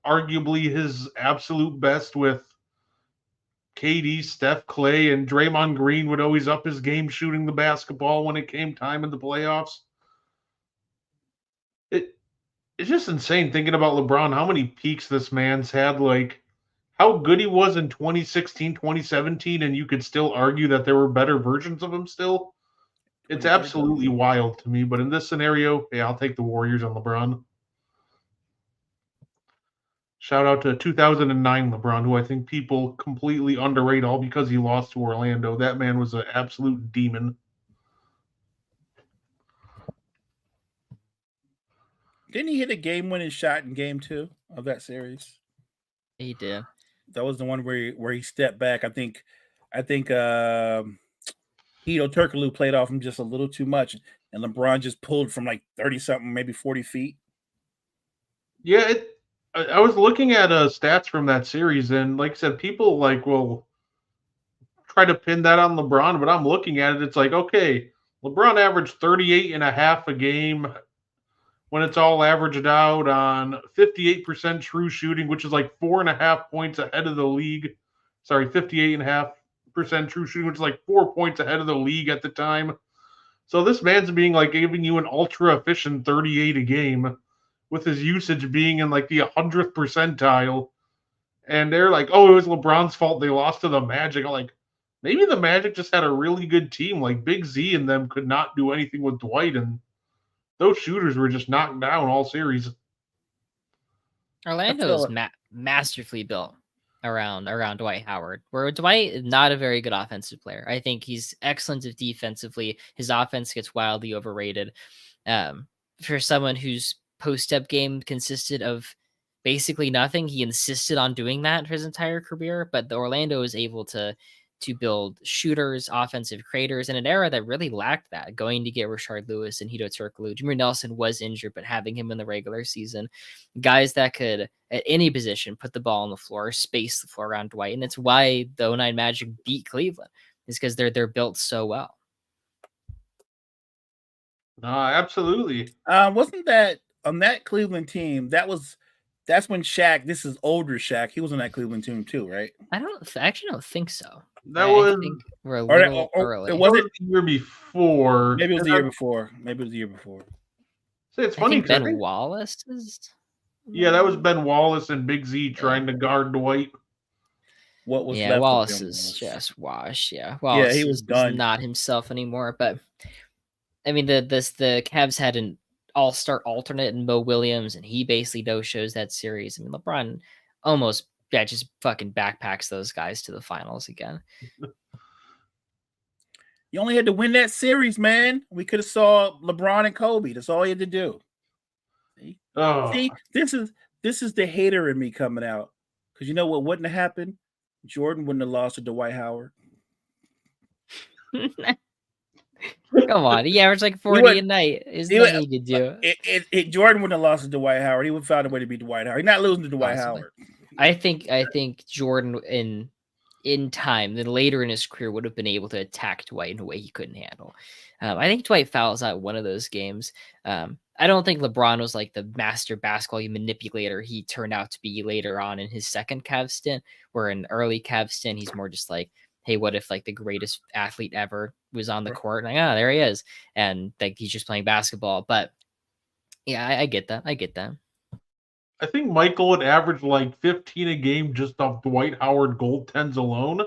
arguably his absolute best with KD, Steph, Clay, and Draymond Green would always up his game shooting the basketball when it came time in the playoffs. It's just insane thinking about LeBron, how many peaks this man's had, like how good he was in 2016, 2017, and you could still argue that there were better versions of him still. It's absolutely wild to me, but in this scenario, yeah, I'll take the Warriors on LeBron. Shout out to 2009 LeBron, who I think people completely underrate all because he lost to Orlando. That man was an absolute demon. Didn't he hit a game-winning shot in Game 2 of that series? He did. That was the one where he stepped back. I think Hedo Turkoglu played off him just a little too much, and LeBron just pulled from like 30-something, maybe 40 feet. Yeah, I was looking at stats from that series, and like I said, people will try to pin that on LeBron, but I'm looking at it, it's like, okay, LeBron averaged 38.5 a game when it's all averaged out on 58% true shooting, which is like 4.5 points ahead of the league. Sorry, 58.5% true shooting, which is like 4 points ahead of the league at the time. So this man's being like giving you an ultra efficient 38 a game with his usage being in like the 100th percentile. And they're like, oh, it was LeBron's fault they lost to the Magic. I'm like, maybe the Magic just had a really good team. Like Big Z and them could not do anything with Dwight, and those shooters were just knocked down all series. Orlando's masterfully built around Dwight Howard, where Dwight is not a very good offensive player. I think he's excellent defensively. His offense gets wildly overrated. For someone whose post-up game consisted of basically nothing, he insisted on doing that for his entire career. But the Orlando is able to build shooters, offensive creators in an era that really lacked that. Going to get Rashard Lewis and Hito Turkoglu. Jameer Nelson was injured, but having him in the regular season, guys that could at any position put the ball on the floor, space the floor around Dwight, and it's why the 09 Magic beat Cleveland, is because they're built so well. Absolutely. Wasn't that on that Cleveland team? That's when Shaq. This is older Shaq. He was on that Cleveland team too, right? I don't think so. That I think we're a little early. It wasn't the year before. Maybe it was the year before. See, it's funny. Ben Wallace is. Yeah, that was Ben Wallace and Big Z trying to guard Dwight. What was left Wallace is just washed. Yeah, Wallace he was done. Not himself anymore. But I mean, the Cavs had an all-star alternate in Mo Williams, and he basically no-shows that series. I mean, LeBron almost just fucking backpacks those guys to the finals again. You only had to win that series, man. We could have saw LeBron and Kobe. That's all you had to do. See, this is the hater in me coming out. Because you know what wouldn't have happened? Jordan wouldn't have lost to Dwight Howard. Come on, he averaged like 40 a night. Is nothing he could do. Jordan wouldn't have lost to Dwight Howard. He would have found a way to beat Dwight Howard. He's not losing to Dwight Howard. I think Jordan in time, then later in his career, would have been able to attack Dwight in a way he couldn't handle. I think Dwight fouls out one of those games. I don't think LeBron was like the master basketball manipulator he turned out to be later on in his second Cavs stint, where in early Cavs stint, he's more just like, hey, what if like the greatest athlete ever was on the court? And like, there he is. And like, he's just playing basketball. But yeah, I get that. I think Michael would average like 15 a game just off Dwight Howard goaltends alone.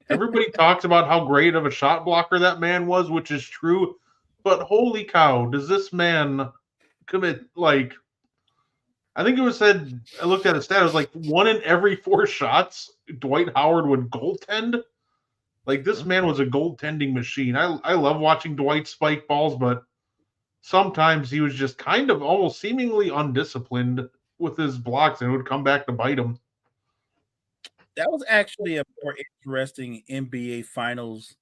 Everybody talks about how great of a shot blocker that man was, which is true. But holy cow, does this man commit like, I think it was said, I looked at a stat, it was like 1 in every 4 shots Dwight Howard would goaltend. Like, this man was a goaltending machine. I love watching Dwight spike balls, but sometimes he was just kind of almost seemingly undisciplined with his blocks, and it would come back to bite him. That was actually a more interesting NBA Finals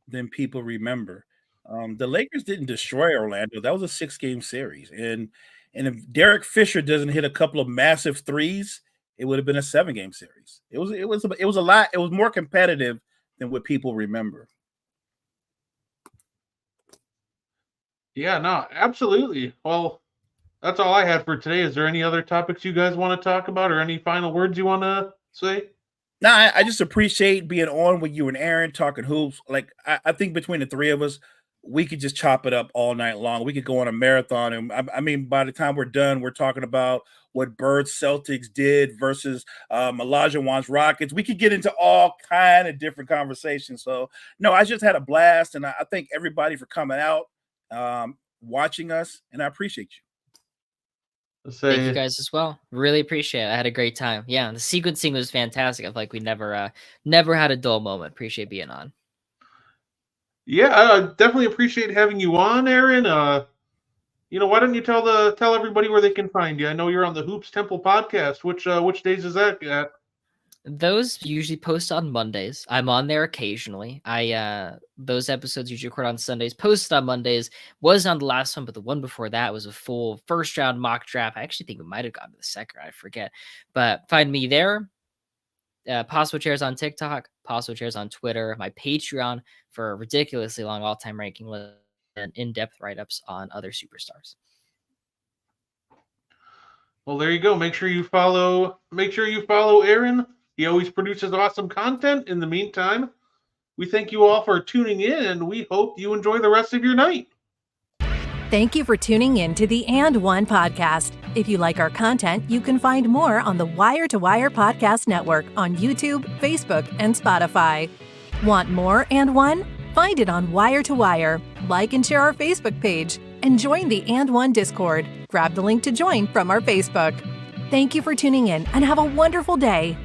than people remember. The Lakers didn't destroy Orlando. That was a 6-game series, and if Derek Fisher doesn't hit a couple of massive threes, it would have been a 7-game series. It was a lot. It was more competitive than what people remember. Yeah, no, absolutely. Well, that's all I had for today. Is there any other topics you guys want to talk about, or any final words you want to say? No, I just appreciate being on with you and Aaron talking hoops. Like, I think between the three of us, we could just chop it up all night long. We could go on a marathon. And I mean, by the time we're done, we're talking about what Birds Celtics did versus Elijah Wan's Rockets. We could get into all kind of different conversations. So, no, I just had a blast. And I thank everybody for coming out, watching us. And I appreciate you. Thank you guys as well. Really appreciate it. I had a great time. Yeah, the sequencing was fantastic. I feel like we never had a dull moment. Appreciate being on. Yeah, I definitely appreciate having you on, Aaron. Why don't you tell everybody where they can find you? I know you're on the Hoops Temple podcast. Which days is that at? Those usually post on Mondays. I'm on there occasionally. Those episodes usually record on Sundays, posted on Mondays. Wasn't on the last one, but the one before that was a full first round mock draft. I actually think we might have gotten to the second round. I forget. But find me there. Possible Chairs on TikTok, Possible Chairs on Twitter, my Patreon for a ridiculously long all-time ranking list and in-depth write-ups on other superstars. Well, there you go. Make sure you follow Aaron. He always produces awesome content. In the meantime, we thank you all for tuning in, and we hope you enjoy the rest of your night. Thank you for tuning in to the And One podcast. If you like our content, you can find more on the Wire to Wire Podcast Network on YouTube, Facebook, and Spotify. Want more And One? Find it on Wire to Wire. Like and share our Facebook page, and join the And One Discord. Grab the link to join from our Facebook. Thank you for tuning in and have a wonderful day.